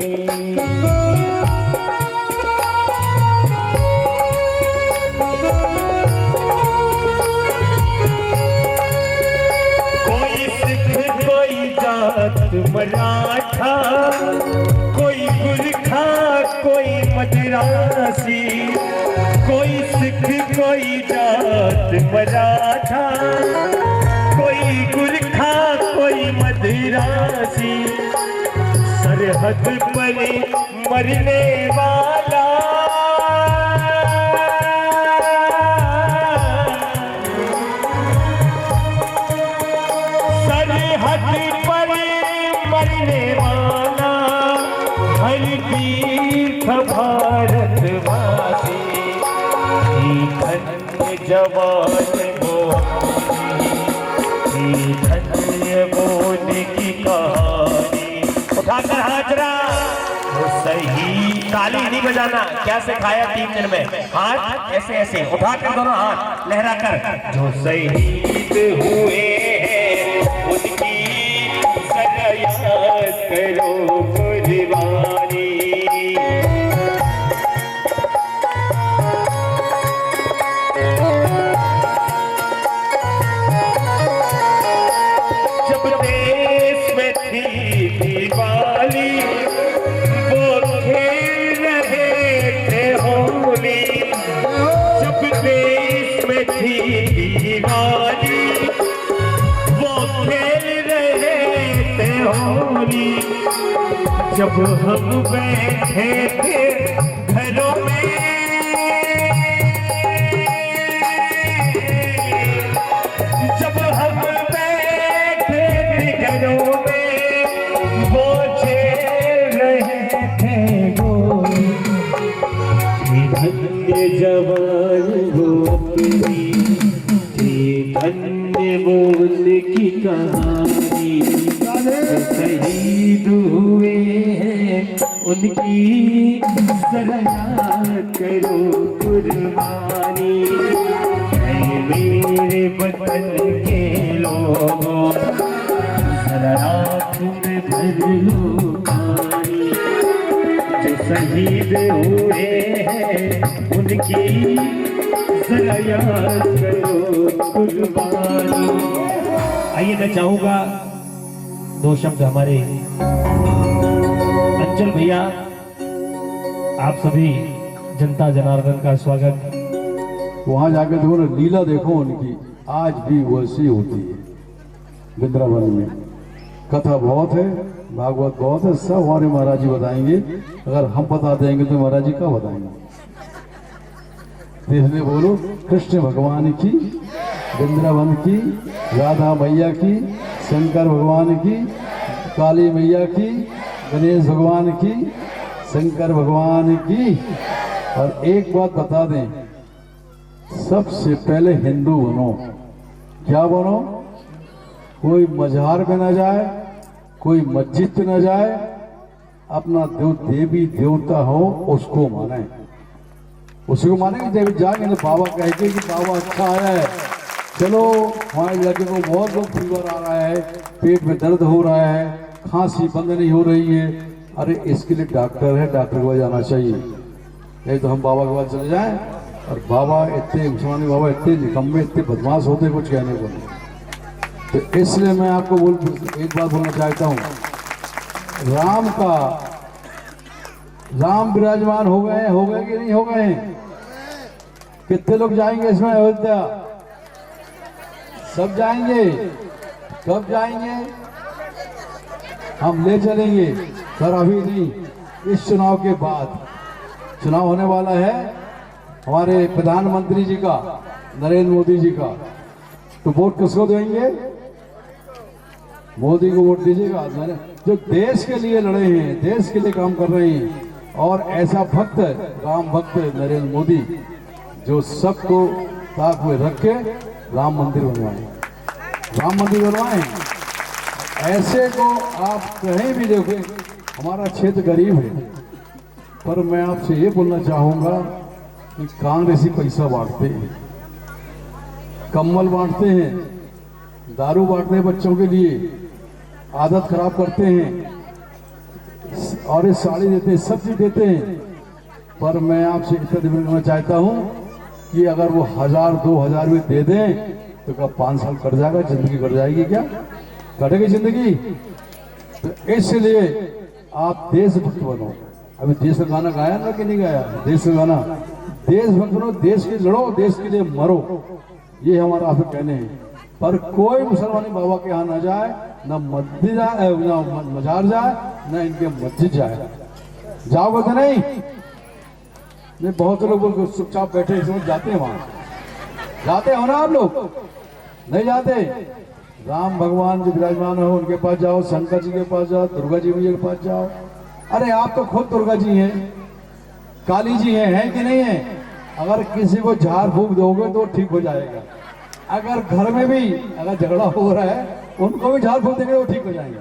कोई सिख कोई जात मराठा, कोई गुरखा कोई मद्रासी, कोई सिख कोई जात मराठा, कोई गुरखा कोई मद्रासी, सरहद पर मरने वाला हर तीर्थ भारतवासी, धन्य जवान धन्य बोने की कहानी। उठाकर हाजरा वो सही, ताली नहीं बजाना, क्या सिखाया 3 दिन में, हाथ ऐसे ऐसे उठाकर दोनों हाथ लहराकर, जो शहीद हुए हैं उनकी जरा याद करो कुर्बानी। जब देश में थी दिवाली वो खेल रहे थे होली, जब देश में थी दिवाली वो खेल रहे थे होली, जब हम बैठे थे घरों में, जब हम बैठे थे घरों में, वो झेल रहे थे गोली। धन्य जवान हो अपनी, धन्य बोल की कहानी, शहीद हुए हैं उनकी सराहना करो कुर्बानी। ऐ मेरे वतन के लोगों, जरा आँख में भर लो पानी, जो शहीद हुए हैं उनकी जरा याद करो कुर्बानी। आइए मैं चाहूंगा दो शब्द हमारे अंचल भैया, आप सभी जनता जनार्दन का स्वागत।
वहां जाकर देखो ना, लीला देखो उनकी, आज भी वैसी होती है। वृंदावन में कथा बहुत है, भागवत बहुत है, सब हमारे महाराज जी बताएंगे। अगर हम बता देंगे तो महाराज जी क्या बताएंगे? इसलिए बोलो, कृष्ण भगवान की, वृंदावन की, राधा मैया की, शंकर भगवान की, काली मैया की, गणेश भगवान की, शंकर भगवान की। और एक बात बता दें, सबसे पहले हिंदू बनो। क्या बनो? कोई मजार में न जाए, कोई मस्जिद में न जाए, अपना देवी देवता हो उसको माने, उसी को माने। देवी जाएंगे तो बाबा कहेंगे कि बाबा अच्छा है, चलो हमारे लड़के को बहुत लोग फीवर आ रहा है, पेट में दर्द हो रहा है, खांसी बंद नहीं हो रही है, अरे इसके लिए डॉक्टर है, डॉक्टर के पास जाना चाहिए। नहीं तो हम बाबा के पास चले जाएं, और बाबा इतने मुसलमान बाबा इतने निकम्मे, इतने बदमाश होते, कुछ कहने को नहीं। तो इसलिए मैं आपको एक बात बोलना चाहता हूँ, राम विराजमान हो गए कि नहीं हो गए? कितने लोग जाएंगे इसमें अयोध्या? सब जाएंगे। कब जाएंगे? हम ले चलेंगे, पर अभी नहीं, इस चुनाव के बाद। चुनाव होने वाला है हमारे प्रधानमंत्री जी का, नरेंद्र मोदी जी का। तो वोट किसको देंगे? मोदी को वोट दीजिएगा, जो देश के लिए लड़े हैं, देश के लिए काम कर रहे हैं। और ऐसा भक्त, राम भक्त नरेंद्र मोदी, जो सबको ताक में रख के राम मंदिर बनवाए, राम मंदिर बनवाए। ऐसे को आप कहीं भी देखें, हमारा क्षेत्र गरीब है, पर मैं आपसे ये बोलना चाहूँगा कि कांग्रेसी पैसा बांटते हैं, कम्बल बांटते हैं, दारू बांटते हैं बच्चों के लिए, आदत खराब करते हैं, और ये साड़ी देते हैं, सब चीज देते हैं। पर मैं आपसे इतना निवेदन करना चाहता हूँ कि अगर वो 1000-2000 भी दे दें तो क्या 5 साल कट जाएगा? जिंदगी कट जाएगी क्या? कटेगी जिंदगी? तो इसलिए आप देशभक्त बनो। अभी देश का गाना गाया ना कि नहीं गाया? देश का गाना, देशभक्त बनो, देश के लड़ो, देश के लिए मरो, ये हमारा आपसे कहने हैं। पर कोई मुसलमानी बाबा के यहाँ न जाए, न मस्जिद जाए, न मजार जाए, न इनके मस्जिद जाए। जाओगे तो नहीं? बहुत लोग चुपचाप बैठे जाते हैं, वहां जाते हो ना आप लोग? नहीं जाते। राम भगवान जो विराजमान हो उनके पास जाओ, शंकर जी के पास जाओ, दुर्गा जी के पास जाओ। अरे आप तो खुद दुर्गा जी हैं, काली जी हैं कि नहीं है? अगर किसी को झाड़ फूक दोगे तो ठीक हो जाएगा। अगर घर में भी अगर झगड़ा हो रहा है, उनको भी झाड़ फूक देंगे तो ठीक हो जाएगा।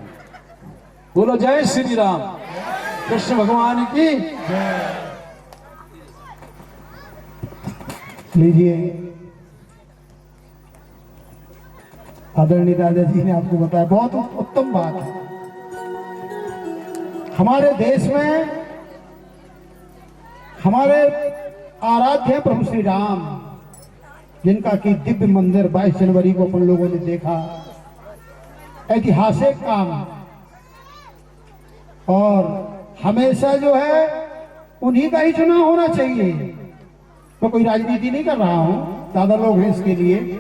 बोलो जय श्री राम, कृष्ण भगवान की।
लीजिए, आदरणीय दादाजी ने आपको बताया, बहुत उत्तम बात है। हमारे देश में हमारे आराध्य प्रभु श्री राम, जिनका कि दिव्य मंदिर 22 जनवरी को अपन लोगों ने देखा, ऐतिहासिक काम, और हमेशा जो है उन्हीं का ही चुनाव होना चाहिए। तो कोई राजनीति नहीं कर रहा हूं, दादा लोग हैं इसके लिए।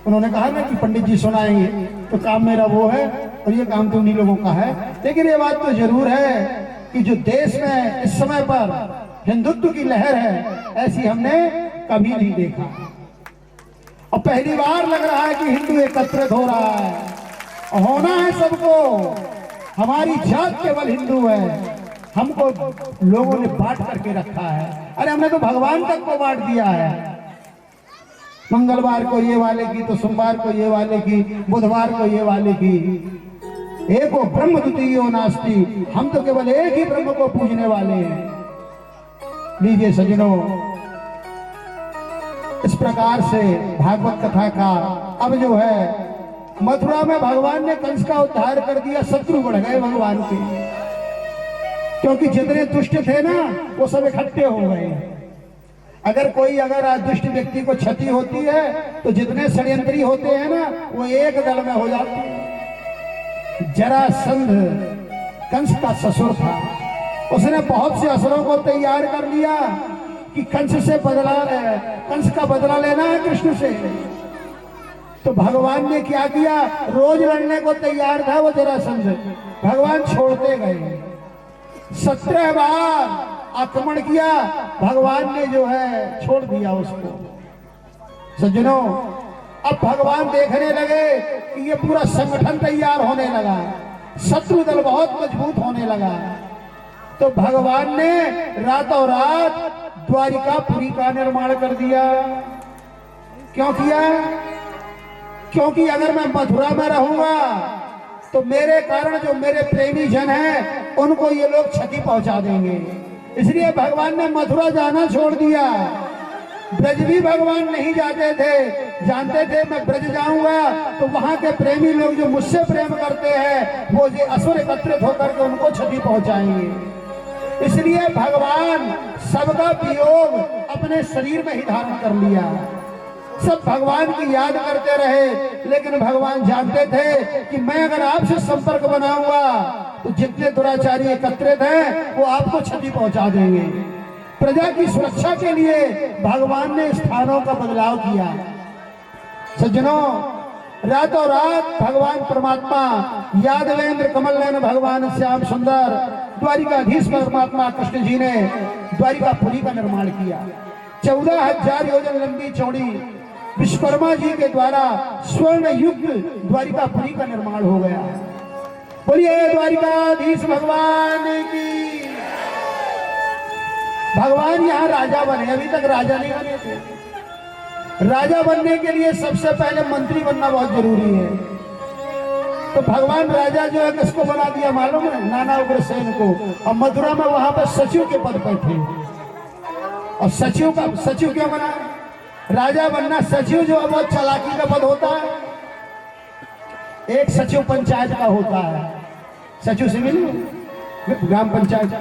उन्होंने कहा ना कि पंडित जी सुनाएंगे, तो काम मेरा वो है और ये काम तो उन्हीं लोगों का है। लेकिन ये बात तो जरूर है कि जो देश में इस समय पर हिंदुत्व की लहर है, ऐसी हमने कभी नहीं देखा। और पहली बार लग रहा है कि हिंदू एकत्रित हो रहा है, और होना है सबको। हमारी जात केवल हिंदू है, हमको लोगों ने बांट करके रखा है। अरे हमने तो भगवान तक को बांट दिया है। मंगलवार को ये वाले की, तो सोमवार को ये वाले की, बुधवार को ये वाले की। एको ब्रह्म द्वितीयो नास्ति, हम तो केवल एक ही ब्रह्म को पूजने वाले हैं। लीजिए सज्जनों, इस प्रकार से भागवत कथा का अब जो है, मथुरा में भगवान ने कंस का उद्धार कर दिया, शत्रु बढ़ गए भगवान के, क्योंकि जितने दुष्ट थे ना वो सब इकट्ठे हो गए। अगर आज दुष्ट व्यक्ति को क्षति होती है तो जितने षड्यंत्री होते हैं ना वो एक दल में हो जाते हैं। जरासंध कंस का ससुर था, उसने बहुत से असुरों को तैयार कर लिया कि कंस का बदला लेना है कृष्ण से। तो भगवान ने क्या किया, रोज लड़ने को तैयार था वो जरासंध, भगवान छोड़ते गए। 17 बार आक्रमण किया, भगवान ने जो है छोड़ दिया उसको। सज्जनों, अब भगवान देखने लगे कि ये पूरा संगठन तैयार होने लगा, शत्रु दल बहुत मजबूत होने लगा। तो भगवान ने रातों रात द्वारिकापुरी का निर्माण कर दिया। क्यों किया? क्योंकि अगर मैं मथुरा में रहूंगा तो मेरे कारण जो मेरे प्रेमी जन हैं उनको ये लोग क्षति पहुंचा देंगे। इसलिए भगवान ने मथुरा जाना छोड़ दिया। ब्रज भी भगवान नहीं जाते थे, जानते थे मैं ब्रज जाऊंगा तो वहां के प्रेमी लोग जो मुझसे प्रेम करते हैं वो ये असुर एकत्रित होकर के उनको क्षति पहुंचाएंगे। इसलिए भगवान सबका वियोग अपने शरीर में ही धारण कर लिया। सब भगवान की याद करते रहे, लेकिन भगवान जानते थे कि मैं अगर आपसे संपर्क बनाऊंगा तो जितने दुराचारी एकत्रित हैं वो आपको क्षति पहुंचा देंगे। प्रजा की सुरक्षा के लिए भगवान ने स्थानों का बदलाव किया। सज्जनों, रातों रात भगवान परमात्मा यादवेंद्र कमल नयन भगवान श्याम सुंदर द्वारिकाधीश परमात्मा कृष्ण जी ने द्वारिकापुरी का निर्माण किया। 14,000 योजन लंबी चौड़ी विश्वकर्मा जी के द्वारा स्वर्ण युक्त द्वारिकापुरी का निर्माण हो गया। बोलिए द्वारिकाधीश भगवान की। भगवान यहाँ राजा बने, अभी तक राजा नहीं बने थे। राजा बनने के लिए सबसे पहले मंत्री बनना बहुत जरूरी है। तो भगवान राजा जो है किसको बना दिया मालूम है? नाना उग्रसेन को। और मथुरा में वहां पर सचिव के पद पर थे। और सचिव क्यों बना? राजा बनना, सचिव जो है बहुत चालाकी का पद होता है। एक सचिव पंचायत का होता है, सचिव सिविल ग्राम पंचायत।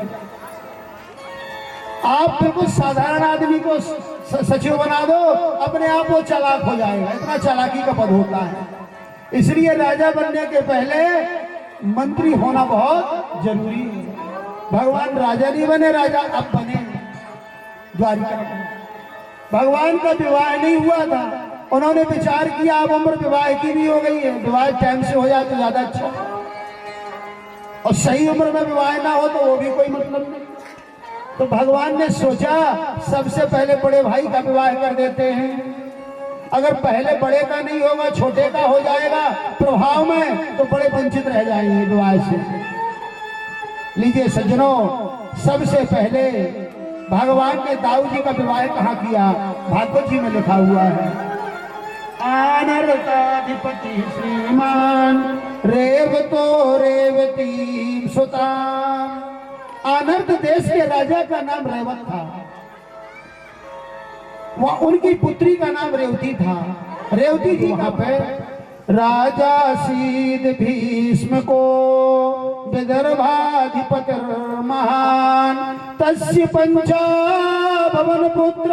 आप बिल्कुल साधारण आदमी को सचिव बना दो, अपने आप वो चालाक हो जाएगा, इतना चालाकी का पद होता है। इसलिए राजा बनने के पहले मंत्री होना बहुत जरूरी है। भगवान राजा नहीं बने, राजा अब बने द्वारिका में। भगवान का विवाह नहीं हुआ था, उन्होंने विचार किया अब उम्र विवाह की भी हो गई है, विवाह टाइम से हो जाए तो ज्यादा अच्छा, और सही उम्र में विवाह ना हो तो वो भी कोई मतलब नहीं। तो भगवान ने सोचा सबसे पहले बड़े भाई का विवाह कर देते हैं। अगर पहले बड़े का नहीं होगा, छोटे का हो जाएगा प्रभाव में, तो बड़े वंचित रह जाएंगे विवाह से। लीजिए सज्जनों, सबसे पहले भगवान ने दाऊ जी का विवाह कहाँ किया? भागवत जी में लिखा हुआ है, अनर्ताधिपति श्रीमान रेवतो रेवती सुताम। अनर्त देश के राजा का नाम रेवत था, वह उनकी पुत्री का नाम रेवती था। रेवती जी वहां पे राजा सीद भीष्म को विदर्भाधिपति महान तस्य पंचा भवन पुत्र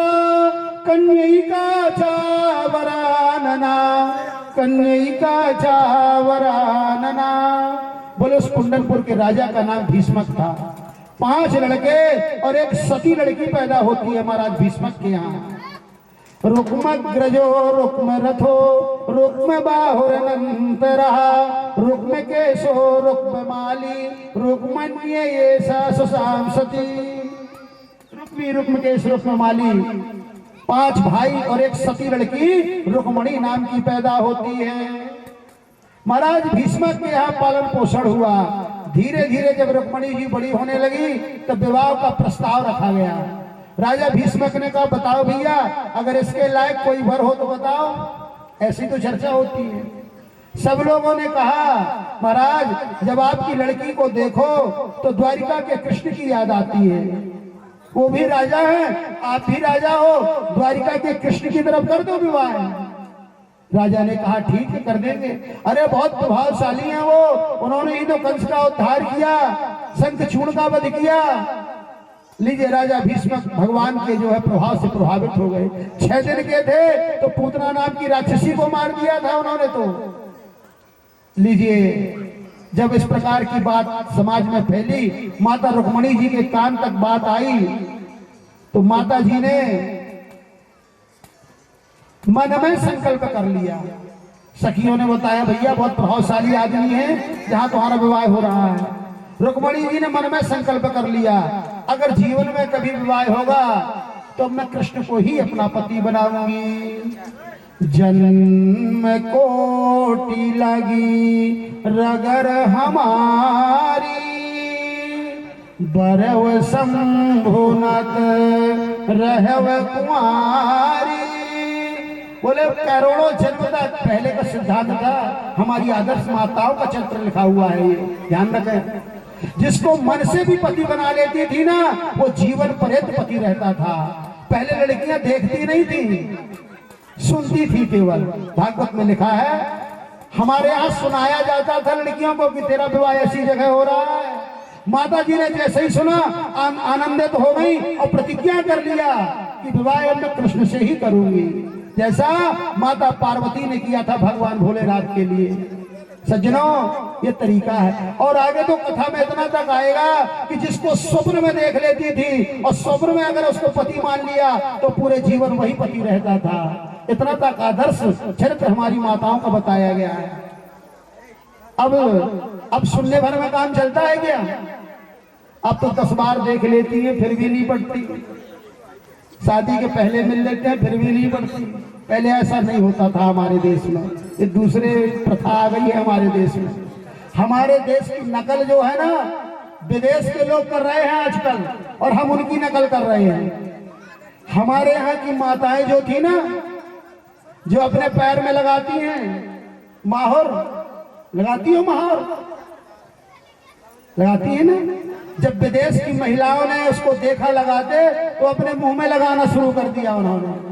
कन्यैका चावरानना, कन्यैका चावरानना। बोले उस कुंडनपुर के राजा का नाम भीष्मक था। 5 लड़के और एक सती लड़की पैदा होती है महाराज भीष्मक के यहाँ। रुक्मग्रजो रुक्म रथो रुक्म बाहुरनंतरा रुक्म केशो रुक्म माली रुक्मण्य ये सुसाम सती। रुक्मी रुक्म केश रुक्म माली 5 भाई और एक सती लड़की रुक्मणी नाम की पैदा होती है। महाराज भीष्म के यहाँ पालन पोषण हुआ। धीरे धीरे जब रुक्मणी जी बड़ी होने लगी तब विवाह का प्रस्ताव रखा गया। राजा भीष्मक ने कहा बताओ भैया, अगर इसके लायक कोई वर हो तो बताओ। ऐसी तो चर्चा होती है। सब लोगों ने कहा महाराज जब आपकी लड़की को देखो तो द्वारिका के कृष्ण की याद आती है। वो भी राजा है, आप भी राजा हो, द्वारिका के कृष्ण की तरफ कर दो विवाह। राजा ने कहा ठीक है कर देंगे। अरे बहुत प्रभावशाली हैं वो, उन्होंने ही तो कंस का उद्धार किया, शंखचूर्ण का वध किया। लीजिए राजा भीष्म भगवान के जो है प्रभाव से प्रभावित हो गए। 6 दिन के थे तो पूतना नाम की राक्षसी को मार दिया था उन्होंने तो। लीजिए जब इस प्रकार की बात समाज में फैली, माता रुक्मणी जी के कान तक बात आई तो माता जी ने मन में संकल्प कर लिया। सखियों ने बताया भैया बहुत प्रभावशाली आदमी है, जहां तुम्हारा विवाह हो रहा है। रुक्मणी जी ने मन में संकल्प कर लिया अगर जीवन में कभी विवाह होगा तो मैं कृष्ण को ही अपना पति बनाऊंगी। जन्म कोटि लगी रगर हमारी बरव संभुनत रहव कुमारी। बोले करोड़ों जन्म तक पहले का सिद्धांत था, हमारी आदर्श माताओं का चरित्र लिखा हुआ है। ये ध्यान रखें, जिसको मन से भी पति बना लेती थी ना वो जीवन पर्यंत पति रहता था। पहले लड़कियां देखती नहीं थी, सुनती थी केवल। भागवत में लिखा है हमारे यहाँ सुनाया जाता था लड़कियों को कि तेरा विवाह ऐसी जगह हो रहा है। माता जी ने जैसे ही सुना आनंदित हो गई और प्रतिज्ञा कर लिया कि विवाह मैं कृष्ण से ही करूंगी, जैसा माता पार्वती ने किया था भगवान भोलेनाथ के लिए। सज्जनों ये तरीका है। और आगे तो कथा में इतना तक आएगा कि जिसको स्वप्न में देख लेती थी और स्वप्न में अगर उसको पति मान लिया तो पूरे जीवन वही पति रहता था। इतना तक आदर्श चरित्र हमारी माताओं का बताया गया है। अब सुनने भर में काम चलता है क्या? अब तो 10 बार देख लेती है फिर भी नहीं पड़ती। शादी के पहले मिल लेते हैं फिर भी नहीं पड़ती। पहले ऐसा नहीं होता था हमारे देश में, ये दूसरे प्रथा आ गई है हमारे देश में। हमारे देश की नकल जो है ना विदेश के लोग कर रहे हैं आजकल, और हम उनकी नकल कर रहे हैं। हमारे यहाँ की माताएं जो थी ना, जो अपने पैर में लगाती हैं माहौर, लगाती हो माहौर, लगाती है ना। जब विदेश की महिलाओं ने उसको देखा लगाते तो अपने मुंह में लगाना शुरू कर दिया उन्होंने।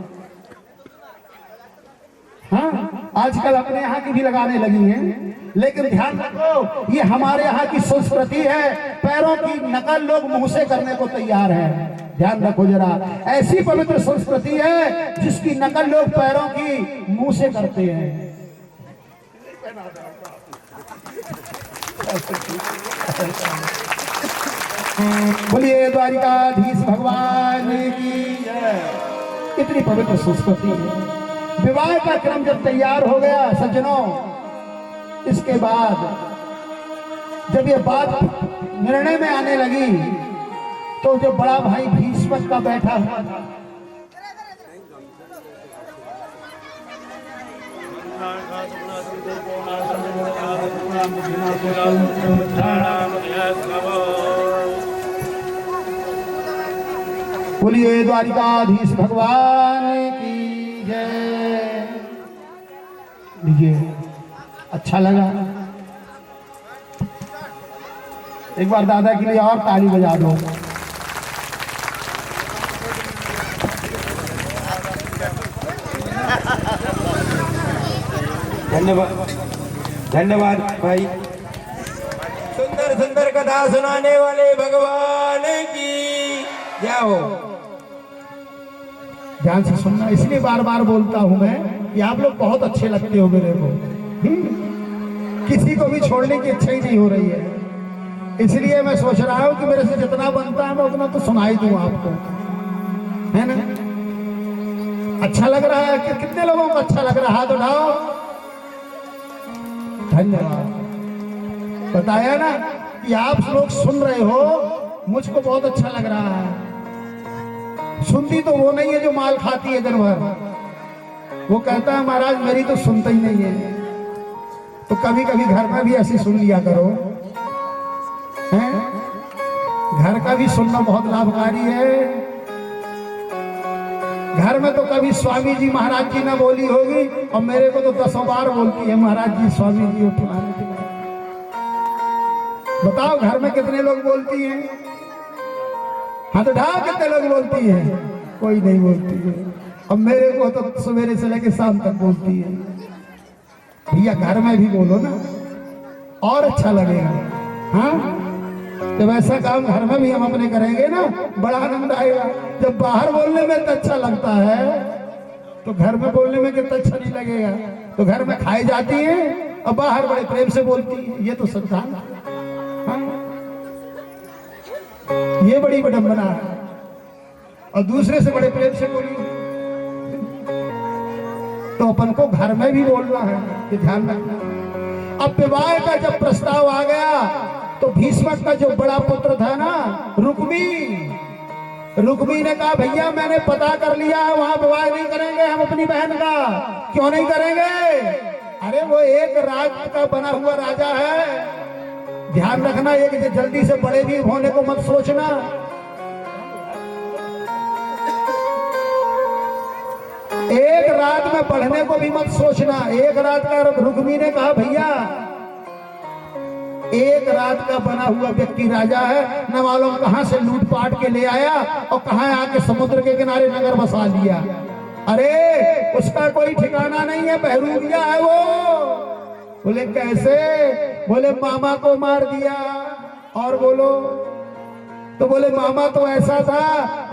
हाँ, आजकल अपने यहाँ की भी लगाने लगी हैं। लेकिन ध्यान रखो ये हमारे यहाँ की संस्कृति है, पैरों की नकल लोग मुंह से करने को तैयार है। ध्यान रखो जरा, ऐसी पवित्र संस्कृति है जिसकी नकल लोग पैरों की मुंह से करते हैं। बोलिए द्वारिकाधीश भगवान की जय। इतनी पवित्र संस्कृति है। विवाह का क्रम जब तैयार हो गया सज्जनों, इसके बाद जब ये बात निर्णय में आने लगी तो जो बड़ा भाई भीष्मक का बैठा हुआ था, बोलिए द्वारिकाधीश भगवान की जय। लीजिए, अच्छा लगा। एक बार दादा के लिए और ताली बजा दो।
धन्यवाद, धन्यवाद भाई। सुंदर सुंदर कथा सुनाने वाले भगवान की जय हो।
ध्यान से सुनना, इसलिए बार बार बोलता हूं मैं कि आप लोग बहुत अच्छे लगते हो मेरे को। किसी को भी छोड़ने की इच्छा ही नहीं हो रही है, इसलिए मैं सोच रहा हूं कि मेरे से जितना बनता है मैं उतना तो सुनाई दूं आपको, है ना। अच्छा लग रहा है कि कितने लोगों को अच्छा लग रहा है? हाथ उठाओ। धन्यवाद। बताया ना कि आप लोग सुन रहे हो, मुझको बहुत अच्छा लग रहा है। सुनती तो वो नहीं है जो माल खाती है दिन भर, वो कहता है महाराज मेरी तो सुनता ही नहीं है। तो कभी कभी घर में भी ऐसी सुन लिया करो, हैं? घर का भी सुनना बहुत लाभकारी है। घर में तो कभी स्वामी जी महाराज जी ने बोली होगी, और मेरे को तो 10 बार बोलती है महाराज जी स्वामी जी उठा। बताओ घर में कितने लोग बोलती हैं? हाथ उठाओ, कितने लोग बोलती हैं? कोई नहीं बोलती है। अब मेरे को तो सवेरे से लेकर शाम तक बोलती है। भैया घर में भी बोलो ना, और अच्छा लगेगा। हाँ, जब ऐसा काम घर में भी हम अपने करेंगे ना, बड़ा आनंद आएगा। जब बाहर बोलने में तो अच्छा लगता है, तो घर में बोलने में कितना अच्छा नहीं लगेगा। तो घर में खाई जाती है और बाहर बड़े प्रेम से बोलती है, ये तो संतान है। हाँ? ये बड़ी विडंबना है। और दूसरे से बड़े प्रेम से बोली, तो अपन को घर में भी बोलना है, ये ध्यान रखना। अब विवाह का जब प्रस्ताव आ गया, तो भीष्म का जो बड़ा पुत्र था ना, रुक्मी ने कहा भैया मैंने पता कर लिया है, वहां विवाह नहीं करेंगे हम अपनी बहन का। क्यों नहीं करेंगे? अरे वो एक राज का बना हुआ राजा है। ध्यान रखना, एक जल्दी से बड़े भी होने को मत सोचना। एक रात में पढ़ने को भी मत सोचना। एक रात का रुक्मी ने कहा भैया एक रात का बना हुआ व्यक्ति राजा है, न मालूम कहां से लूटपाट के ले आया और कहां आके समुद्र के किनारे नगर बसा लिया। अरे उसका कोई ठिकाना नहीं है, बहरूपिया है वो। बोले कैसे? बोले मामा को मार दिया। और बोलो? तो बोले मामा तो ऐसा था।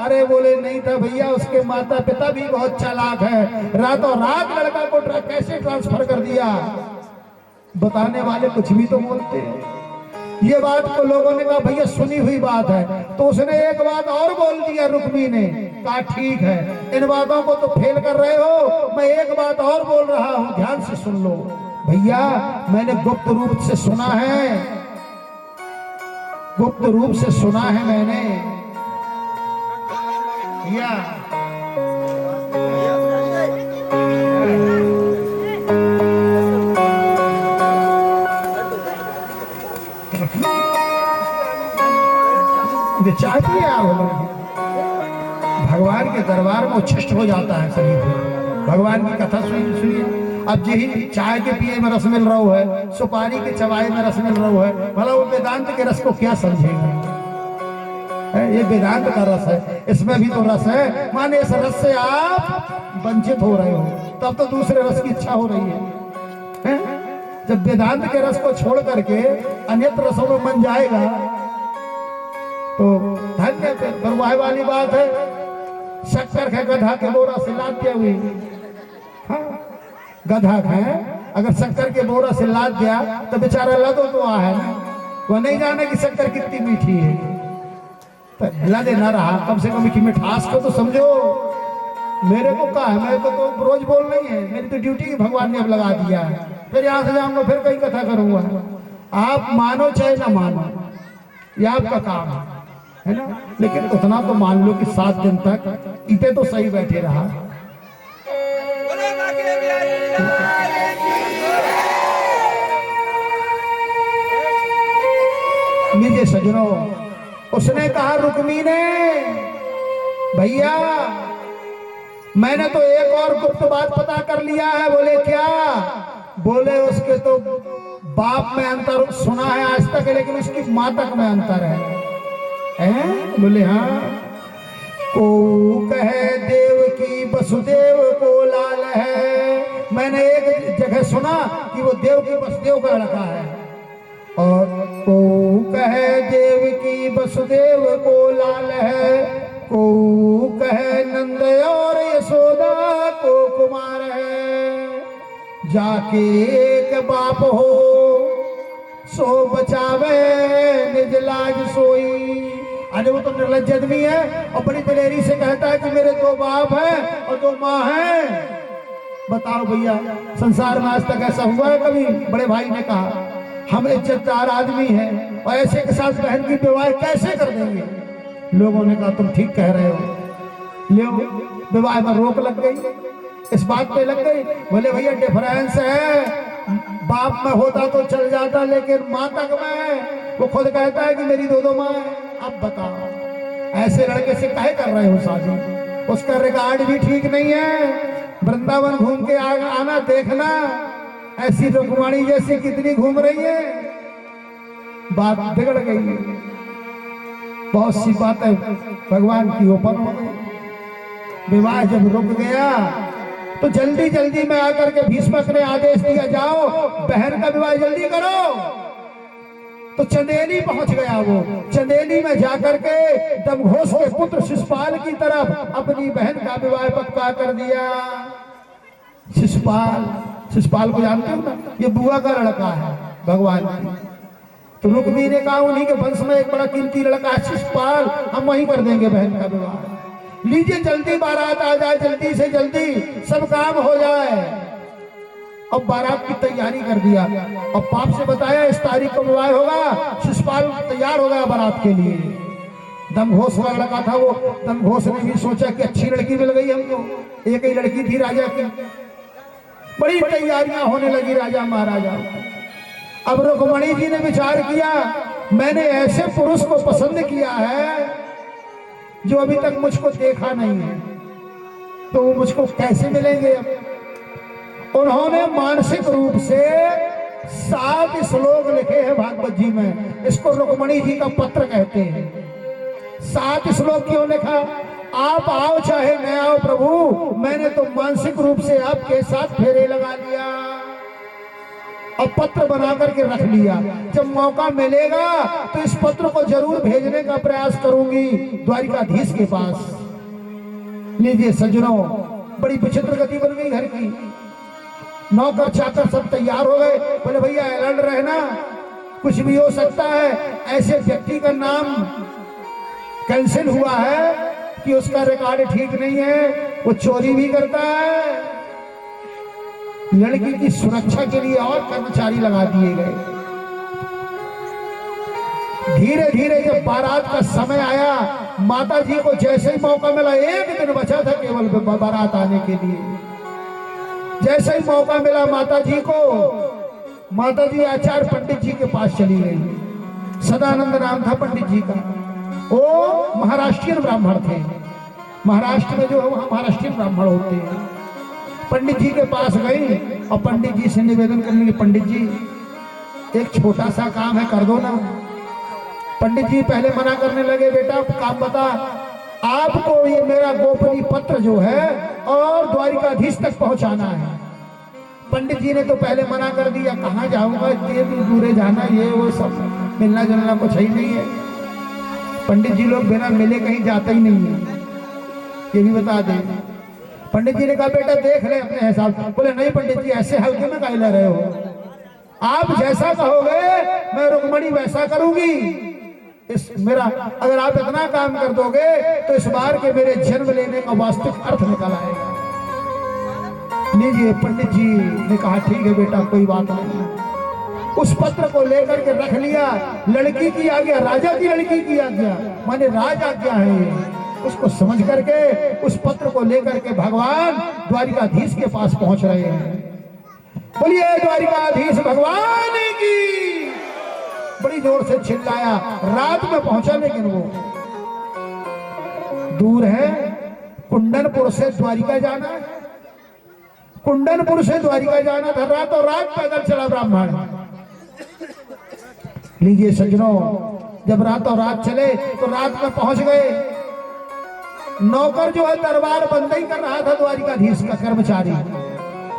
अरे बोले नहीं था भैया, उसके माता पिता भी बहुत चालाक है, रातों रात लड़का को कैसे ट्रांसफर कर दिया। बताने वाले कुछ भी तो बोलते हैं। ये बात को लोगों ने कहा भैया सुनी हुई बात है। तो उसने एक बात और बोल दिया रुक्मी ने, कहा ठीक है, इन बातों को तो फेल कर रहे हो, मैं एक बात और बोल रहा हूं, ध्यान से सुन लो। भैया मैंने गुप्त रूप से सुना है, गुप्त रूप से सुना है मैंने। भैया चाय पिए आप। भगवान के दरबार में उच्छिष्ट हो जाता है शरीर। भगवान की कथा सुनिए। अब यही चाय के पिए में रस मिल रहा है, सुपारी के चबाए में रस मिल रहा है, भला वो वेदांत के रस को क्या समझेगा? ये वेदांत का रस है, इसमें भी तो रस है। माने इस रस से आप वंचित हो रहे हो, तब तो दूसरे रस की इच्छा हो रही है। जब वेदांत के रस को छोड़ करके अन्यत्र रसों में मन जाएगा तो धन्य। बरवाह वाली बात है, शक्कर है गधा के बोरा से लाद दिया हुई। हाँ, गधा है अगर शक्कर के बोरा से लाद दिया तो बेचारा लदो तो है ना, वो नहीं जाने कि शक्कर कितनी मीठी है। तो लदे ना रहा, कम से कम की मिठास को तो समझो। मेरे को कहा है, मेरे को तो रोज बोल नहीं है, मेरी तो ड्यूटी भगवान ने अब लगा दिया है। फिर यहाँ से जाऊंगा, फिर कहीं कथा करूंगा। आप मानो चाहे ना मानो, ये आपका काम है ना। लेकिन उतना तो मान लो कि 7 दिन तक इतने तो सही बैठे रहा। लीजिए सजनों, उसने कहा रुक्मी ने भैया मैंने तो एक और गुप्त बात पता कर लिया है। बोले क्या? बोले उसके तो बाप में अंतर सुना है आज तक, लेकिन उसकी माँ तक में अंतर है। बोले हाँ। को कहे देव की वसुदेव को लाल है। मैंने एक जगह सुना कि वो देव की वसुदेव का लड़का है। और को कहे देव की वसुदेव को लाल है, को कहे नंद और यशोदा को कुमार है। जाके एक बाप हो सो बचावे निज लाज सोई। अरे वो तो निर्लज्ज आदमी है और बड़ी दलेरी से कहता है कि मेरे 2 बाप हैं और 2 माँ हैं। बताओ भैया, संसार में आज तक ऐसा हुआ है कभी? बड़े भाई ने कहा हम इज्जतदार आदमी हैं और ऐसे के साथ बहन की विवाह कैसे कर देंगे? लोगों ने कहा तुम ठीक कह रहे हो, ले विवाह में रोक लग गई, इस बात पे लग गई। बोले भैया डिफरेंस है, बाप में होता तो चल जाता लेकिन माँ तक में। वो खुद कहता है कि मेरी 2 माँ है। अब बताओ ऐसे लड़के से काहे कर रहे हो शादी? उसका रिकॉर्ड भी ठीक नहीं है। वृंदावन घूम के आना देखना, ऐसी रुक्मणी जैसी कितनी घूम रही है, बात बिगड़ गई है। बहुत सी बातें भगवान की ओपन हो गई। विवाह जब रुक गया तो जल्दी जल्दी में आकर के भीष्मक ने आदेश दिया जाओ बहन का विवाह जल्दी करो। तो चंदेली पहुंच गया। वो चंदेली में जाकर के दमघोष के पुत्र शिशुपाल की तरफ अपनी बहन का विवाह पक्का कर दिया। शिशुपाल को जानते हो ना, ये बुआ का लड़का है भगवान की। तो रुक्मी ने कहा उन्हीं के वंश में एक बड़ा कीमती लड़का है शिशुपाल, हम वहीं कर देंगे बहन का विवाह। लीजिए जल्दी बारात आ जाए, जल्दी से जल्दी सब काम हो जाए। अब बारात की तैयारी कर दिया और बाप से बताया इस तारीख को विवाह होगा। शिशुपाल तैयार हो गया बारात के लिए। दमघोष का लड़का था वो। दमघोष ने भी सोचा कि अच्छी लड़की मिल गई हमको, एक ही लड़की थी राजा की। बड़ी तैयारियां होने लगी राजा महाराजा। अब रुक्मणी जी ने विचार किया मैंने ऐसे पुरुष को पसंद किया है जो अभी तक मुझको देखा नहीं है, तो वो मुझको कैसे मिलेंगे? उन्होंने मानसिक रूप से 7 श्लोक लिखे हैं भागवत जी में। इसको रुक्मणी जी का पत्र कहते हैं। 7 श्लोक क्यों लिखा? आप आओ चाहे मैं आओ प्रभु, मैंने तो मानसिक रूप से आपके साथ फेरे लगा लिया और पत्र बना करके रख लिया। जब मौका मिलेगा तो इस पत्र को जरूर भेजने का प्रयास करूंगी द्वारिकाधीश के पास। लीजिए सज्जनों, बड़ी विचित्र गति बन गई घर की। नौकर चाकर सब तैयार हो गए। बोले भैया अलर्ट रहना, कुछ भी हो सकता है। ऐसे व्यक्ति का नाम कैंसिल हुआ है कि उसका रिकॉर्ड ठीक नहीं है, वो चोरी भी करता है। लड़की की सुरक्षा के लिए और कर्मचारी लगा दिए गए। धीरे धीरे जब बारात का समय आया, माता जी को जैसे ही मौका मिला, 1 दिन बचा था केवल बारात आने के लिए। जैसे ही मौका मिला माता जी को, माता जी आचार्य पंडित जी के पास चली गई। सदानंद नाम था पंडित जी का। वो महाराष्ट्रीयन ब्राह्मण थे। महाराष्ट्र में जो है वहां महाराष्ट्रीयन ब्राह्मण होते हैं। पंडित जी के पास गई और पंडित जी से निवेदन करने लगी, पंडित जी एक छोटा सा काम है कर दो ना। पंडित जी पहले मना करने लगे, बेटा काम बता, आपको ये मेरा गोपनीय पत्र जो है और द्वारिकाधीश तक पहुंचाना है। पंडित जी ने तो पहले मना कर दिया, कहाँ जाऊंगा, इतने दूर जाना, ये वो सब मिलना जुलना कुछ ही नहीं है। पंडित जी लोग बिना मिले कहीं जाते ही नहीं है, ये भी बता दें। पंडित जी ने कहा बेटा देख ले अपने हिसाब। बोले नहीं पंडित जी ऐसे हल्के में काहे ले रहे हो, आप जैसा कहोगे मैं रुक्मणी वैसा करूंगी। इस मेरा अगर आप इतना काम कर दोगे तो इस बार के मेरे जन्म लेने का वास्तविक अर्थ निकल आएगा। लीजिए पंडित जी ने कहा ठीक है बेटा कोई बात नहीं। उस पत्र को लेकर के रख लिया। लड़की की आज्ञा, राजा की लड़की की आज्ञा, माने राज आज्ञा है। उसको समझ करके उस पत्र को लेकर के भगवान द्वारिकाधीश के पास पहुंच रहे हैं। बोलिए द्वारिकाधीश भगवान की। बड़ी जोर से चिल्लाया। रात में पहुंचा लेकिन वो दूर है। कुंडनपुर से द्वारिका जाना है, कुंडनपुर से द्वारिका जाना था। रातों रात पैदल चला ब्राह्मण। लीजिए सज्जनों, जब रातों रात चले तो रात में पहुंच गए। नौकर जो है दरबार बंद ही कर रहा था द्वारिकाधीश का कर्मचारी।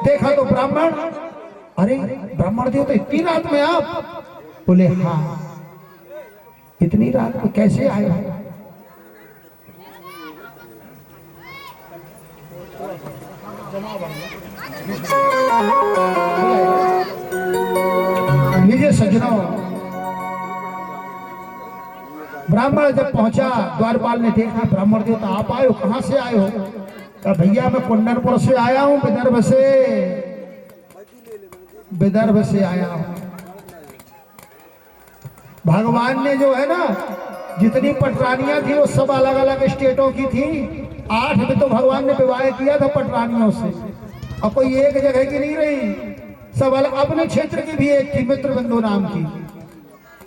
देखा तो ब्राह्मण, अरे ब्राह्मण जी तो इतनी रात में आप? बोले हाँ इतनी रात में कैसे आए? लीजिए सज्जनों, ब्राह्मण जब पहुंचा, द्वारपाल ने देखा ब्राह्मण देवता आप आए हो, कहां से आए हो? कहा भैया मैं कुंडनपुर से आया हूं, विदर्भ से आया हूं। भगवान ने जो है ना जितनी पटरानियां थी वो सब अलग अलग स्टेटों की थी। 8 में तो भगवान ने विवाह किया था पटरानियों से, और कोई एक जगह की नहीं रही, सब अलग। अपने क्षेत्र की भी एक थी मित्रबिंदु नाम की,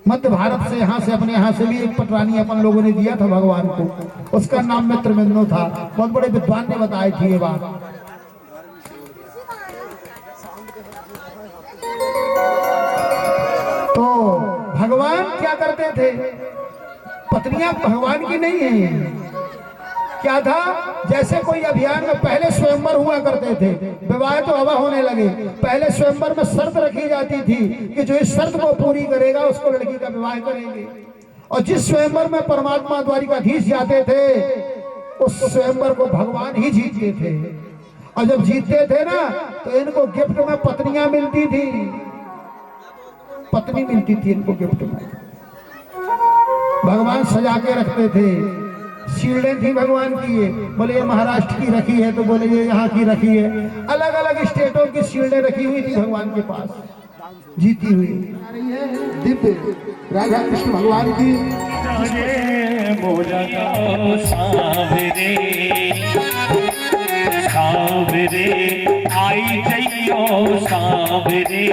मध्य भारत से, यहाँ से, अपने यहाँ से भी एक पटरानी अपन लोगों ने दिया था भगवान को, उसका नाम मित्रबिंदु था। बहुत बड़े विद्वान ने बताई थी ये बात। तो भगवान क्या करते थे, पत्नियां भगवान की नहीं है। क्या था, जैसे कोई अभियान में पहले स्वयंवर हुआ करते थे, विवाह तो हवा होने लगे, पहले स्वयंवर में शर्त रखी जाती थी कि जो इस शर्त को पूरी करेगा उसको लड़की का विवाह करेंगे। और जिस स्वयंवर में परमात्मा द्वारिकाधीश जाते थे उस स्वयंवर को भगवान ही जीतते थे। और जब जीतते थे ना तो इनको गिफ्ट में पत्नियां मिलती थी, पत्नी मिलती थी इनको गिफ्ट में। भगवान सजा के रखते थे, शील्डें थी भगवान की, ये बोले ये महाराष्ट्र की रखी है, तो बोले ये यहाँ की रखी है। अलग अलग स्टेटों की शील्डें रखी हुई थी भगवान के पास, जीती हुई। दिव्य राधा कृष्ण भगवान की।
सावरे आई जइयो सावरे,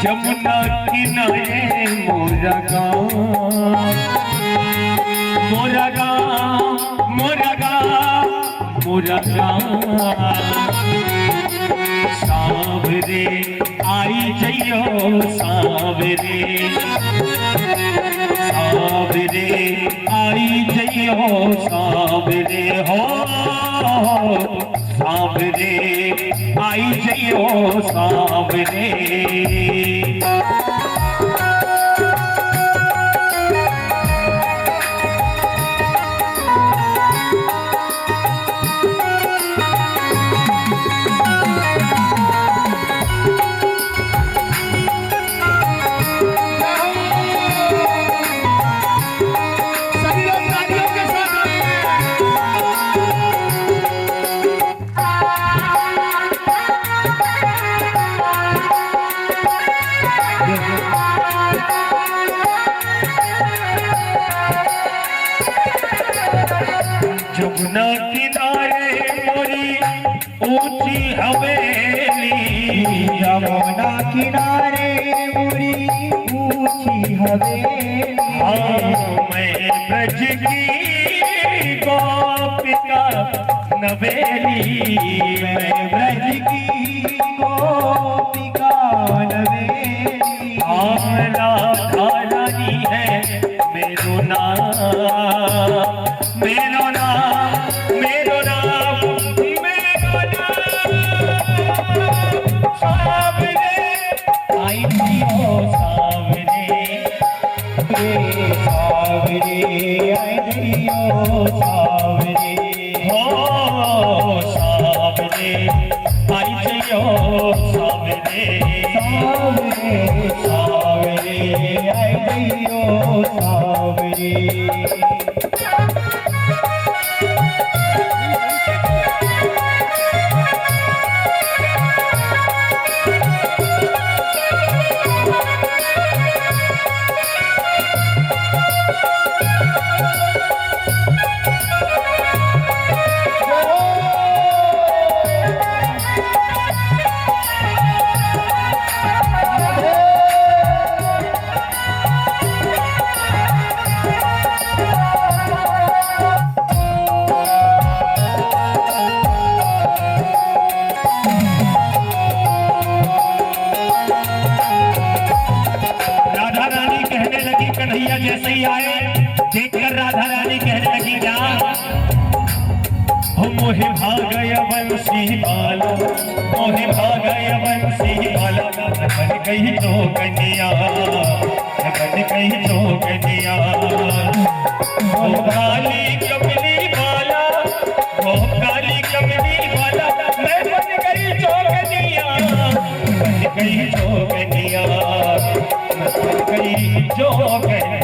जमुना किनारे मोरा गाँव, मोरा गाँव, मोरा गाँव, मोरा गाँव। सावरे आई जइयो सावरे, सावरे आई जइयो सावरे हो, सावरे आई जइयो सावरे। जमुना किनारे मोरी ऊंची हवेली,
यमुना किनारे मोरी ऊंची हवेली।
मैं ब्रज की गोपिका नवेली,
मैं ब्रज की गोपिका नवेली।
राधा रानी है मेरो नाम, मेरो नाम, मेरो नाम, मेरो नाम। सावरे आई जियो सावरे,
सावरे आई जइयो सावरे
हो, सावरे आई जइयो सावरे,
सावरे सावरे आई जइयो सावरे।
कन्हैया जैसे ही आए देखकर राधा रानी कहने लगी क्या, मोहे भागय बंसी बाला, मोहे भागय बंसी बाला, बन गई जोगनिया, बन गई जोगनिया। वो काली कमली बाला, वो काली कमली बाला, मैं बन गई जोगनिया, बन गई जोगनिया, बन गई जोगनिया।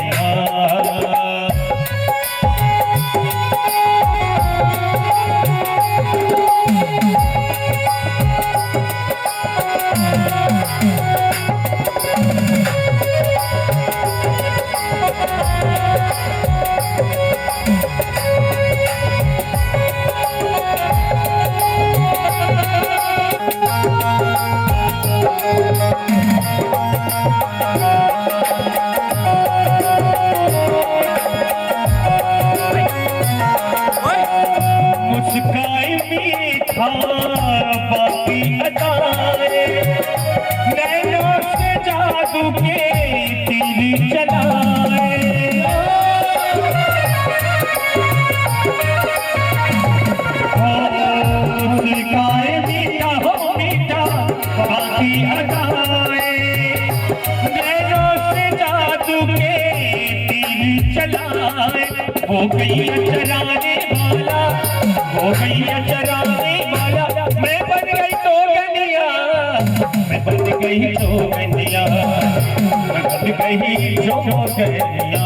मुस्काए मीठा बाकी अदाए, नैनों से जादू के तीर चलाए। मुस्काए मीठा हो मीठा बाकी अदाए, नैनों से जादू के तीर चलाए। हो गई चराने वाला, हो गई चराने वाला, मैं बन गई तो गनिया, मैं बन गई तो गनिया, मैं बन गई तो गनिया।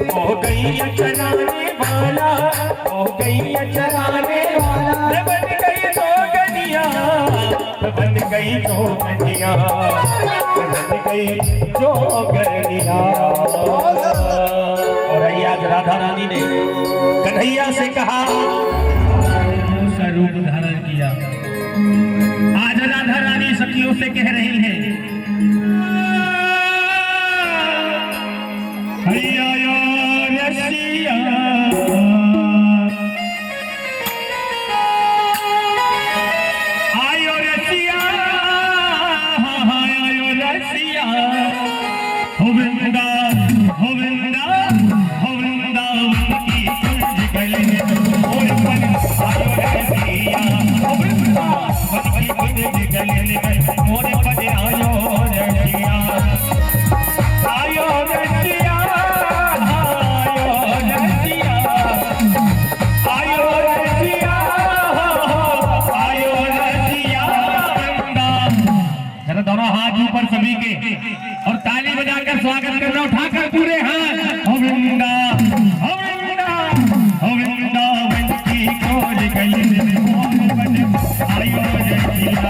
हो गई चराने वाला, हो गई चराने वाला, मैं बन गई तो गनिया, मैं बन गई तो गनिया, मैं बन गई तो गनिया। और आज राधा रानी ने कन्हैया से कहा, स्वरूप धारण किया। आज राधा रानी सखियों से कह रही हैं, हैया रसिया, आयो रसिया, आयो रसिया, हो वृंदा, हो वृंदा, हो वृंदावन की कुंज गली में और मन, आयो रसिया, हो वृंदावन की कुंज गली में और मन, आयो रसिया, आयो रसिया, दोनों हाथ ऊपर सभी के और ताली बजाकर स्वागत करना, उठाकर पूरे हाथ। हो वृंदा, हो वृंदा, हो वृंदावन की खोज गली में आयो रसिया,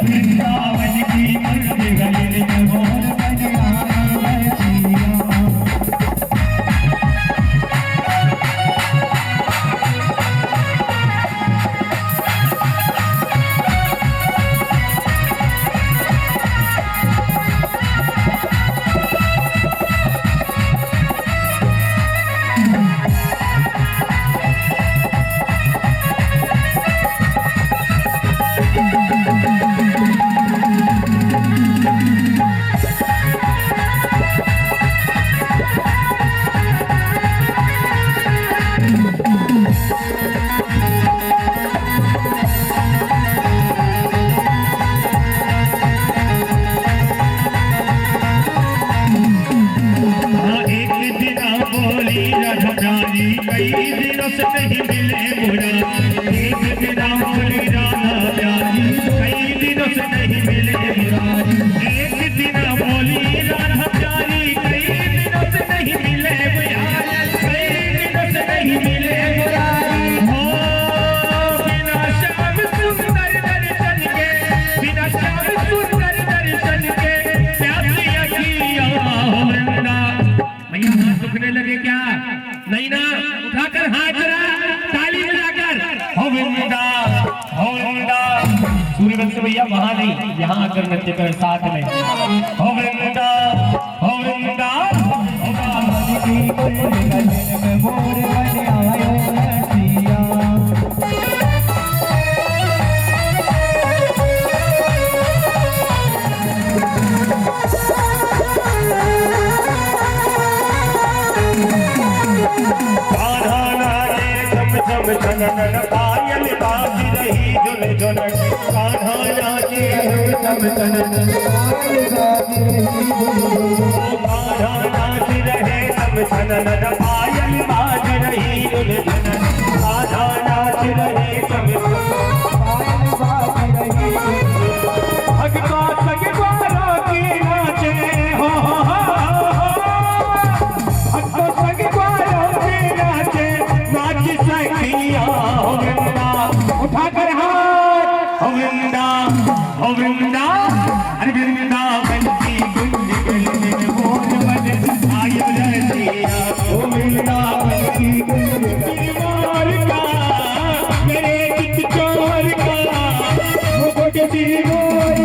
वृंदावन की खोज गली में मोर बन आयो रसिया। कई दिनों से नहीं मिले मुरा, एक बिना बोली राधा प्यारी, कई दिनों से नहीं मिले मुरा, एक बिना बोली राधा प्यारी, कई दिनों से नहीं मिले मुरा, कई दिनों से नहीं मिले मुरा। हो बिना श्याम सुंदर दर्शन के, बिना श्याम सुंदर दर्शन के प्यासी अखियाँ हो वृंदा। भैया हाथ दुखने लगे क्या? नहीं ना, उठाकर हाथ जरा ताली बजाकर हो वृंदा, हो वृंदा। सूर्यवंशी भैया वहां नहीं, यहाँ आकर नृत्य कर साथ में। हो वृंदा, हो वृंदा, पायल बाज रही
तम तन बाधा नाच रहे तम तन पायल बाज रही दुल्हन बाधा नाच रहे तम भगवा सगवारा की नाचे हो भगवा सगवारा की नाचे नाच सखिया हो वृंदा उठाकर हाथ हो वृंदा हो वृंदा अरे वृंदावन की कुंज गली में मोर बन आयो रसिया हो वृंदावन की कुंज मोर का मेरे चित चोर का वो गोटे मोर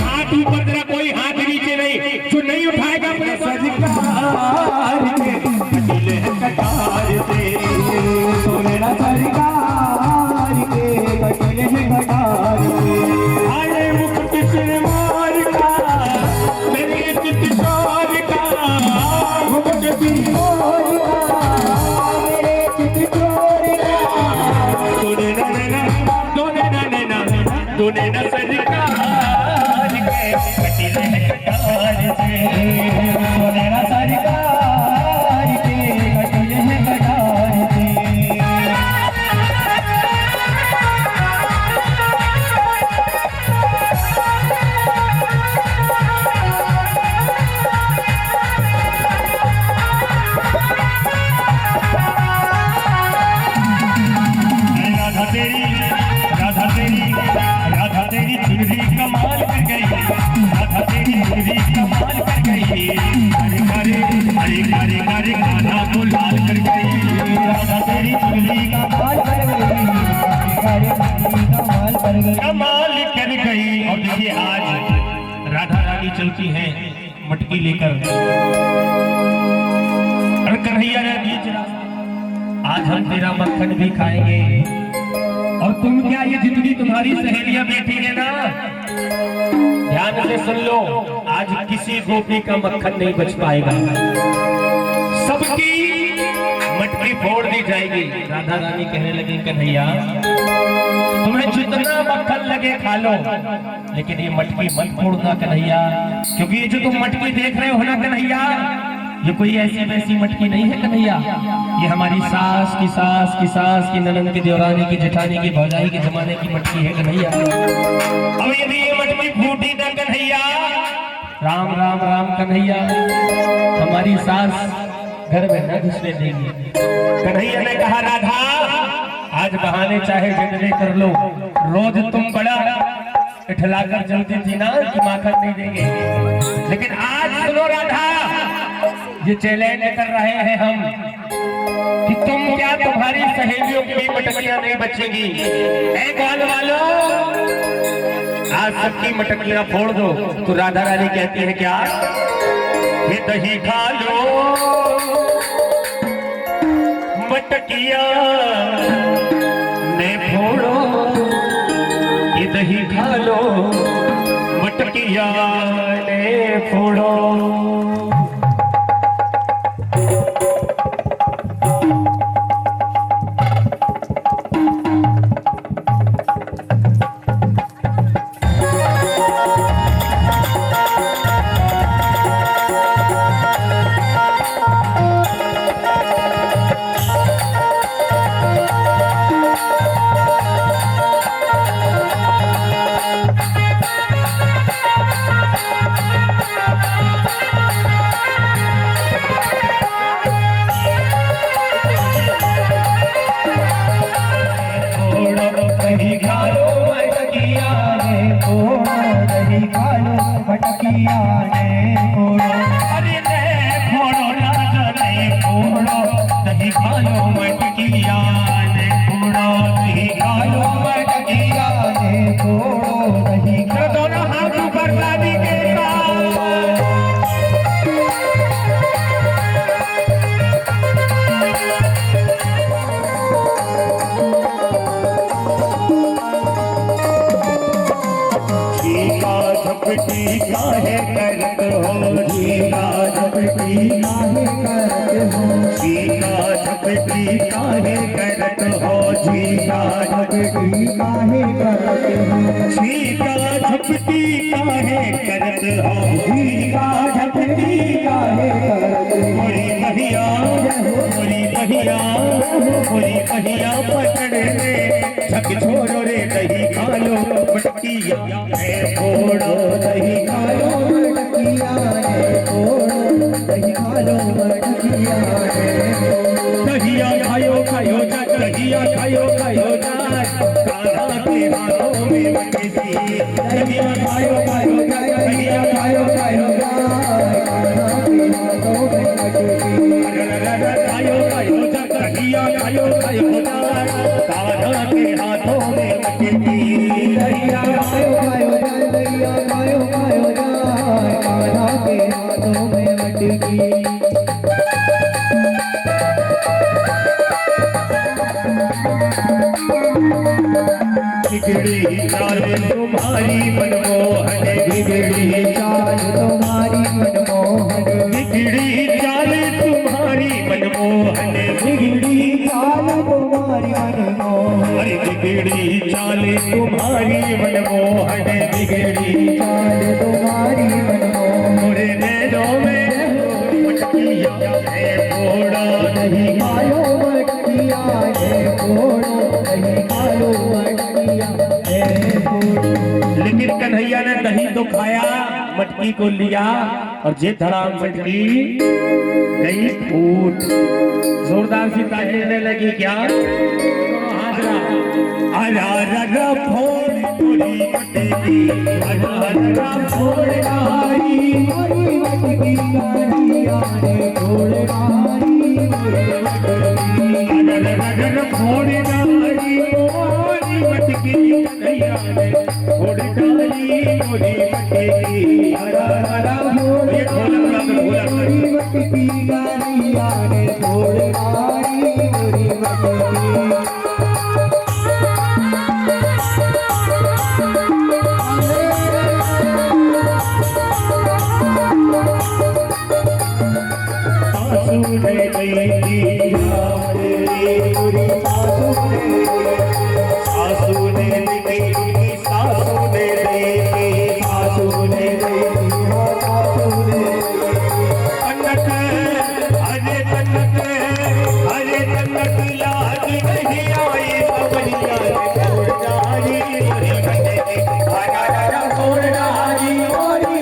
हाथ ऊपर जरा कोई हाथ नीचे नहीं जो नहीं उठाएगा अपने सरकार के कटीले कटार से सोने ना सरकार के कटीले कटार से आए मुकुट सिर मार का मेरे चित चोर का मुकुट सिर मार का मेरे चित चोर का तूने न सरकार के कटीले कटार से तूने न सरकार के कटीले कटार से राधा तेरी चुनरी कमाल कर गई राधा तेरी चुनरी कमाल कर गई अरे करे अरे करे करे गाना को लाल कर गई राधा तेरी चुनरी कमाल कर गई कमाल कर गई। और देखिए आज राधा रानी चलती है मटकी लेकर और कन्हैया ने बीच आज हम तेरा मक्खन भी खाएंगे और तुम क्या ये जितनी तुम्हारी सहेलियां बैठी है ना ध्यान से सुन लो आज किसी गोपी का मक्खन नहीं बच पाएगा सबकी मटकी फोड़ दी जाएगी। राधा रानी कहने लगी कन्हैया तुम्हें जितना मक्खन लगे खा लो लेकिन ये मटकी मत फोड़ना कन्हैया क्योंकि ये जो तुम मटकी देख रहे हो ना कन्हैया ये कोई ऐसी वैसी मटकी नहीं है कन्हैया ये हमारी सास की ननद की देवरानी की जेठानी की भौजाई के जमाने की मटकी है कन्हैया। अब यदि ये मटकी फूटी ना कन्हैया राम राम राम कन्हैया हमारी सास घर में न घुसने देगी। कन्हैया ने कहा राधा आज बहाने चाहे जितने कर लो रोज तुम बड़ा इठलाकर चलती थी ना कि माखन नहीं देंगे लेकिन आज सुनो राधा ये चैलेंज कर रहे हैं हम कि तुम क्या तुम्हारी सहेलियों की मटकियां नहीं बचेगी। एक बाल वालों आज सबकी मटकियां फोड़ दो तो राधा रानी कहती है क्या ये दही खा लो मटकियां ने फोड़ो ये दही खा लो मटकियां ने फोड़ो।
करते हो,
चीका झपटी काहे करत हो, चीका
झपटी काहे करते हो,
चीका झपटी काहे करत हो,
चीका झपटी काहे करते हो,
मोरी बहिया पकड़ ले झक छोड़ो रे दही खालो मटकिया है फोड़ो दही खालो
मटकिया रे फोड़ो, दही खालो मटकिया रे फोड़ो,
दहिया खायो खायो जा, दहिया खायो खायो जा, कान्हा के हाथों में मटकी, दहिया खायो खायो जा, दहिया खायो खायो जा,
कान्हा के हाथों में मटकी,
खायो खायो जा, दहिया खायो खायो जा, कान्हा के हाथों में मटकी,
दहिया खायो खायो जा, दहिया खायो खायो जा, कान्हा के हाथों में मटकी।
बिगड़ी चाल तुम्हारी मनमोहन,
बिगड़ी चाल तुम्हारी मनमोहन,
बिगड़ी चाल तुम्हारी मनमोहन,
बिगड़ी चाल तुम्हारी मनमोहन,
अरे बिगड़ी चाल तुम्हारी मनमोहन, बिगड़ी
चाल तुम्हारी मनमोहन,
मोरे नैनों में मटकिया है फोड़ा,
दही खालो मटकिया है फोड़ो, दही खालो मटकिया है फोड़ो।
लेकिन कन्हैया ने दही तो खाया, मटकी को लिया और जे धड़ाम मटकी गई फूट। जोरदार सी ताली देने लगी क्या? हाजरा
अरा फोड़ पूरी मटकी, अरा फोड़
डारी मोरी मटकी कन्हैया ने फोड़ डारी मोरी मटकी,
रगर फोड़ डाली मोरी मटकी, कन्हैया ने फोड़ डाली मोरी मटकी,
हरा फोड़
ये ढोलक
मोरी मटकी कन्हैया ने फोड़ डारी मोरी मटकी।
सासू ने गई थी सासू ने गई थी, सासू ने गई थी,
सासू ने गई थी, सासू ने
कनक हरे कनक लाज नहीं आई, बबलिया ने फोड़ डाली मोरी मटकी, हरा फोड़ डाली मोरी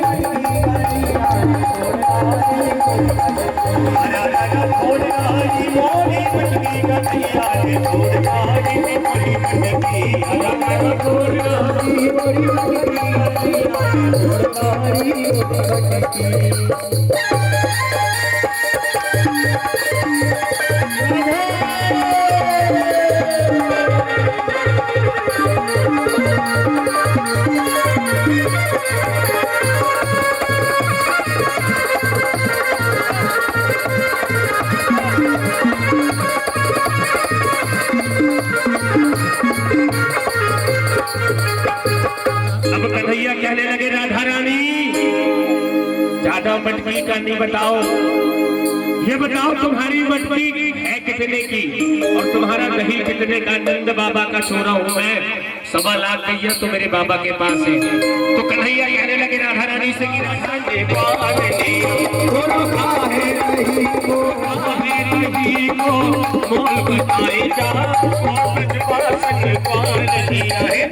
फोड़ डाली मोरी मटकी, कन्हैया ने फोड़ डाली मोरी मटकी, हरा फोड़ डाली मोरी मटकी, कन्हैया ने फोड़ डाली मोरी मटकी।
अब कन्हैया कहने लगे राधा रानी ज्यादा मटकी का नहीं बताओ, ये बताओ तुम्हारी मटकी है कितने की और तुम्हारा दही कितने का? नंद बाबा का छोरा हूं मैं, 1.25 लाख कहिए तो मेरे बाबा के पास है। तो कन्हैया कहने लगे राधा रानी से कि राधा ने पालनी
मोल बताए जा, स्वागत पासन पाल दिया है,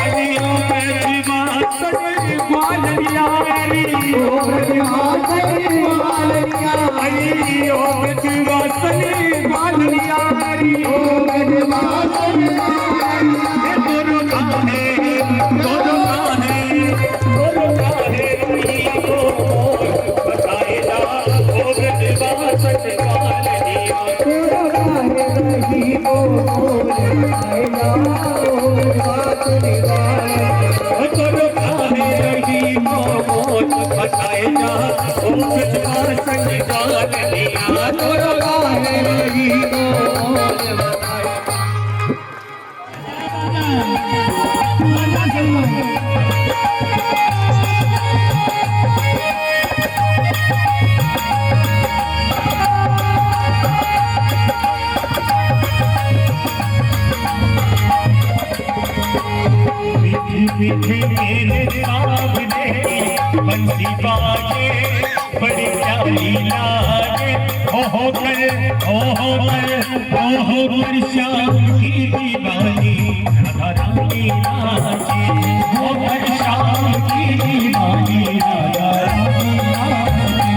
अलियों में जीवासन पाल दिया, अलियों में जीवासन पाल दिया, दोनों का है, दोनों का है, दोनों का है, बताए जा, जीवासन पाल दिया, दोनों का है रही मोट बताए जा, जीवासन पाल दिया, दोनों का है रही मोट बताए मीठे मेरे सामने बंसी बाजे बड़ी प्यारी लागे हो कर श्याम की दीवानी राधा रानी नाचे हो कर श्याम की दीवानी राधा रानी नाचे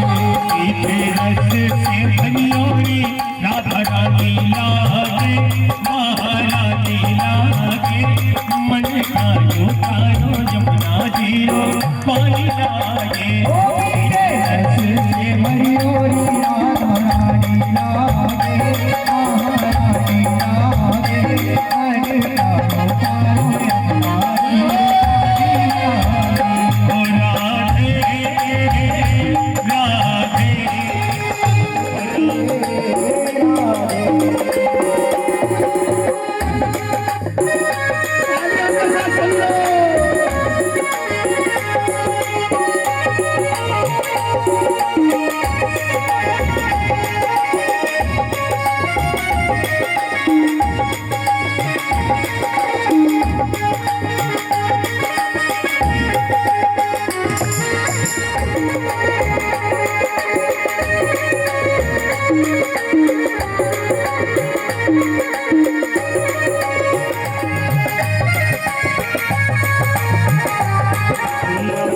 मीठे रस से धनियोरी राधा रानी लागे महारानी लागे मन कायो कायो यमुना जीरो पानी लागे मेरे रस से मरियोरी राधा रानी लागे महारानी लागे मन कायो कायो यमुना जीरो राधे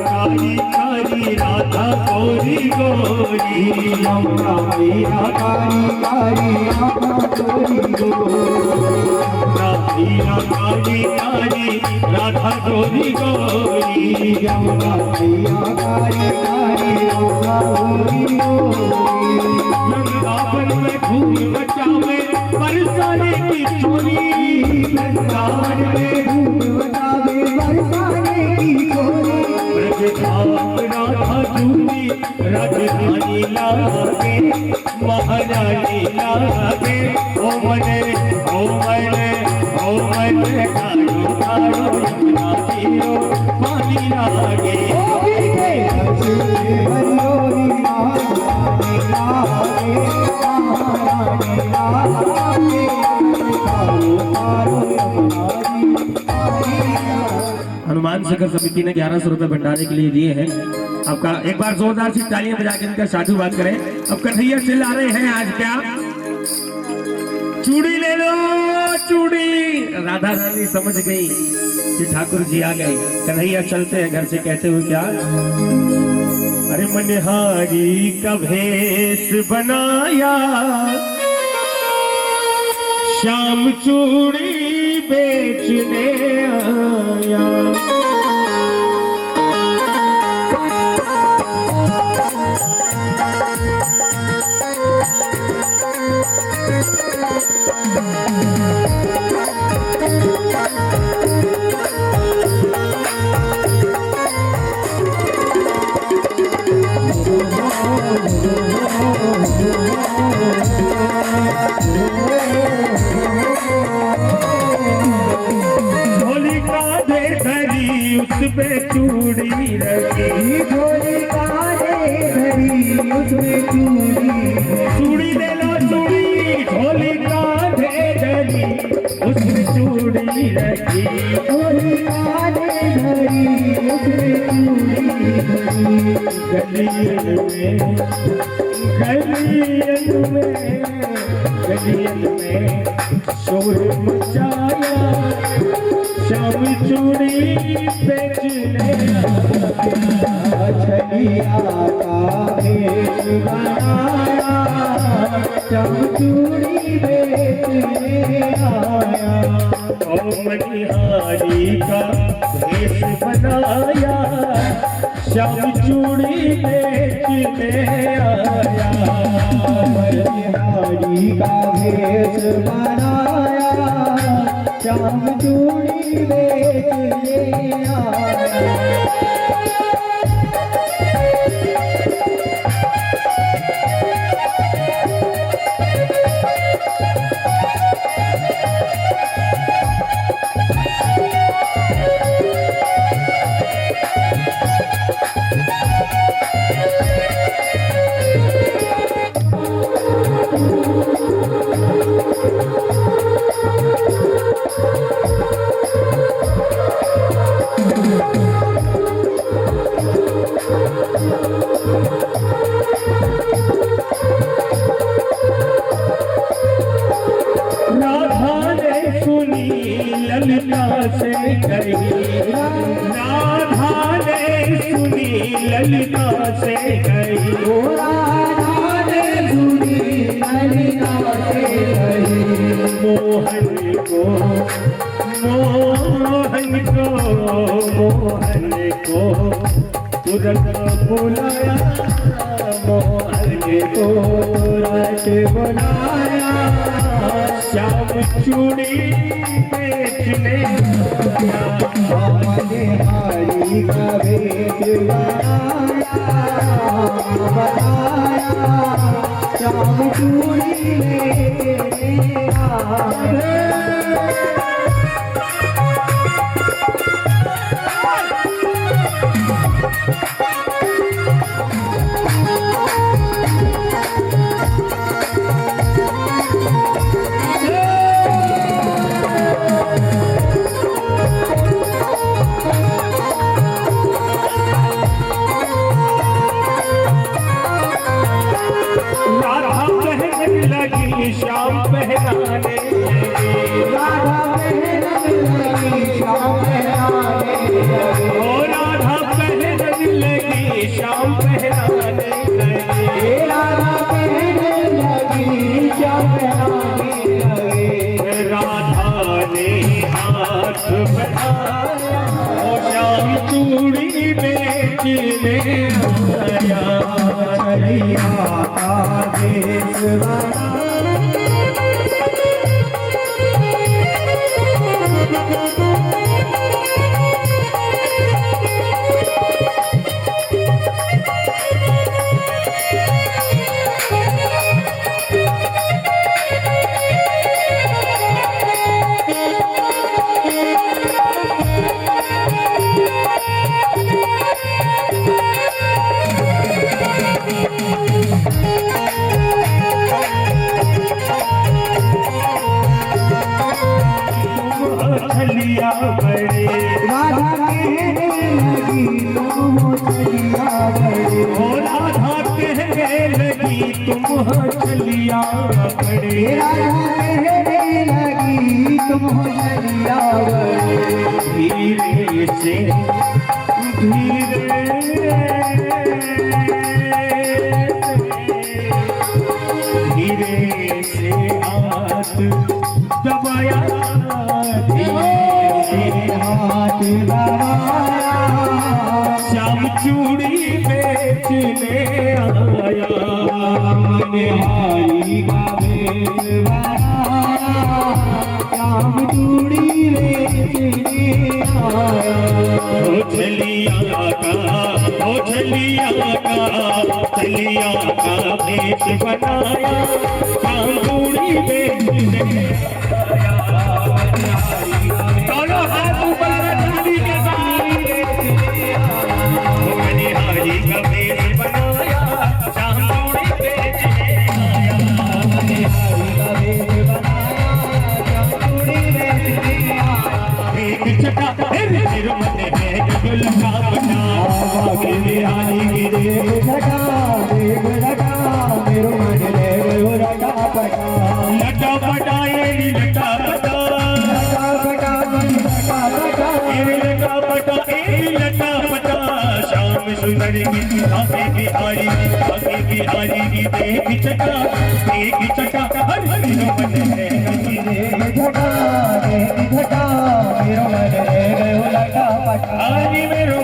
राधे काली राधा गोरी गोरी यमुना मैया काली काली राधा गोरी गोरी काली काली राधा गोरी गोरी यमुना मैया काली काली राधा गोरी गोरी वृंदावन में धूम मचावे बरसाने की चोरी वृंदावन में धूम मचावे बरसाने की चोरी राधा चूड़ी राजधानी लागे महारानी लागे ओ मने कायो कायो यमुना जीरो पानी लागे
हनुमान सागर समिति ने 1100 रुपए भंडारे के लिए दिए हैं। आपका एक बार जोरदार सी तालियां बजा के इनका साधुवाद करें। अब कन्हैया चिल्ला रहे हैं आज क्या? चूड़ी ले लो चूड़ी। राधा रानी समझ गई कि ठाकुर जी आ गए। कन्हैया चलते हैं घर से कहते हुए क्या? अरे मनहारी का भेष बनाया श्याम चूड़ी बेचने आया। उसपे चूड़ी रखी ढोली काले धरी उसपे चूड़ी ले लो चूड़ी ढोली काले धरी उसपे चूड़ी रखी ढोली काले धरी उसपे चूड़ी गलियन में शोर मचाया श्याम चूड़ी बेचने छलिया का भेष बनाया श्याम चूड़ी बेचने आया। ओ मनिहारी का भेष बनाया श्याम चूड़ी बेचने आया। मनिहारी का भेष बनाया श्याम चूड़ी बेचने आया।
ललिता से कही,
राधा ने सुनी ललिता से कही,
मोहन को तुरंत बुलाया, मोहन को तुरंत बुलाया, श्याम चूड़ी बेचने आया,
हरि का भेद बनाया, श्याम चूड़ी लेके आया।
श्याम पहनाने,
राधा पहनने लगी, श्याम पहनाने लगी,
ओ राधा पहनने लगी, श्याम पहनाने लगी,
राधा पहनने लगी, श्याम पहनाने लगी,
राधा ने हाथ बढ़ाया, ओ श्याम चूड़ी बेचने आया,
चलिया का देश बना,
चलिया बड़े,
राधा कहने लगी तुम हो चलिया बड़े,
ओ राधा कहने लगी तुम हो चलिया बड़े,
राधा कहने लगी तुम हो चलिया बड़े,
धीरे से धीरे से हाथ दबाया,
हाथ दबाया,
श्याम चूड़ी बेचने आया,
हरि का भेद बनाया, श्याम चूड़ी बेचने आया।
ओ छलिया का भेष बनाया, श्याम चूड़ी बेचने आया, दोनों हाथ ऊपर चांदी के हरि का भेष बनाया, श्याम चूड़ी बेचने आया,
हरि का भेद बनाया, श्याम चूड़ी बेचने आया।
एक छटा फिर मन है गुल का बना,
बिहारी की देव लगा, देव लगा, मेरो मन ले गयो लगा पटा,
लटा पटाए लटा पटा,
लगा पटा, लगा पटा,
लटा पटा लटा पटा, श्याम सुंदर की आगे बिहारी की देख चटा हर मन है
देव झटा, मेरो मन ले गयो लगा पटा,
हरि मेरो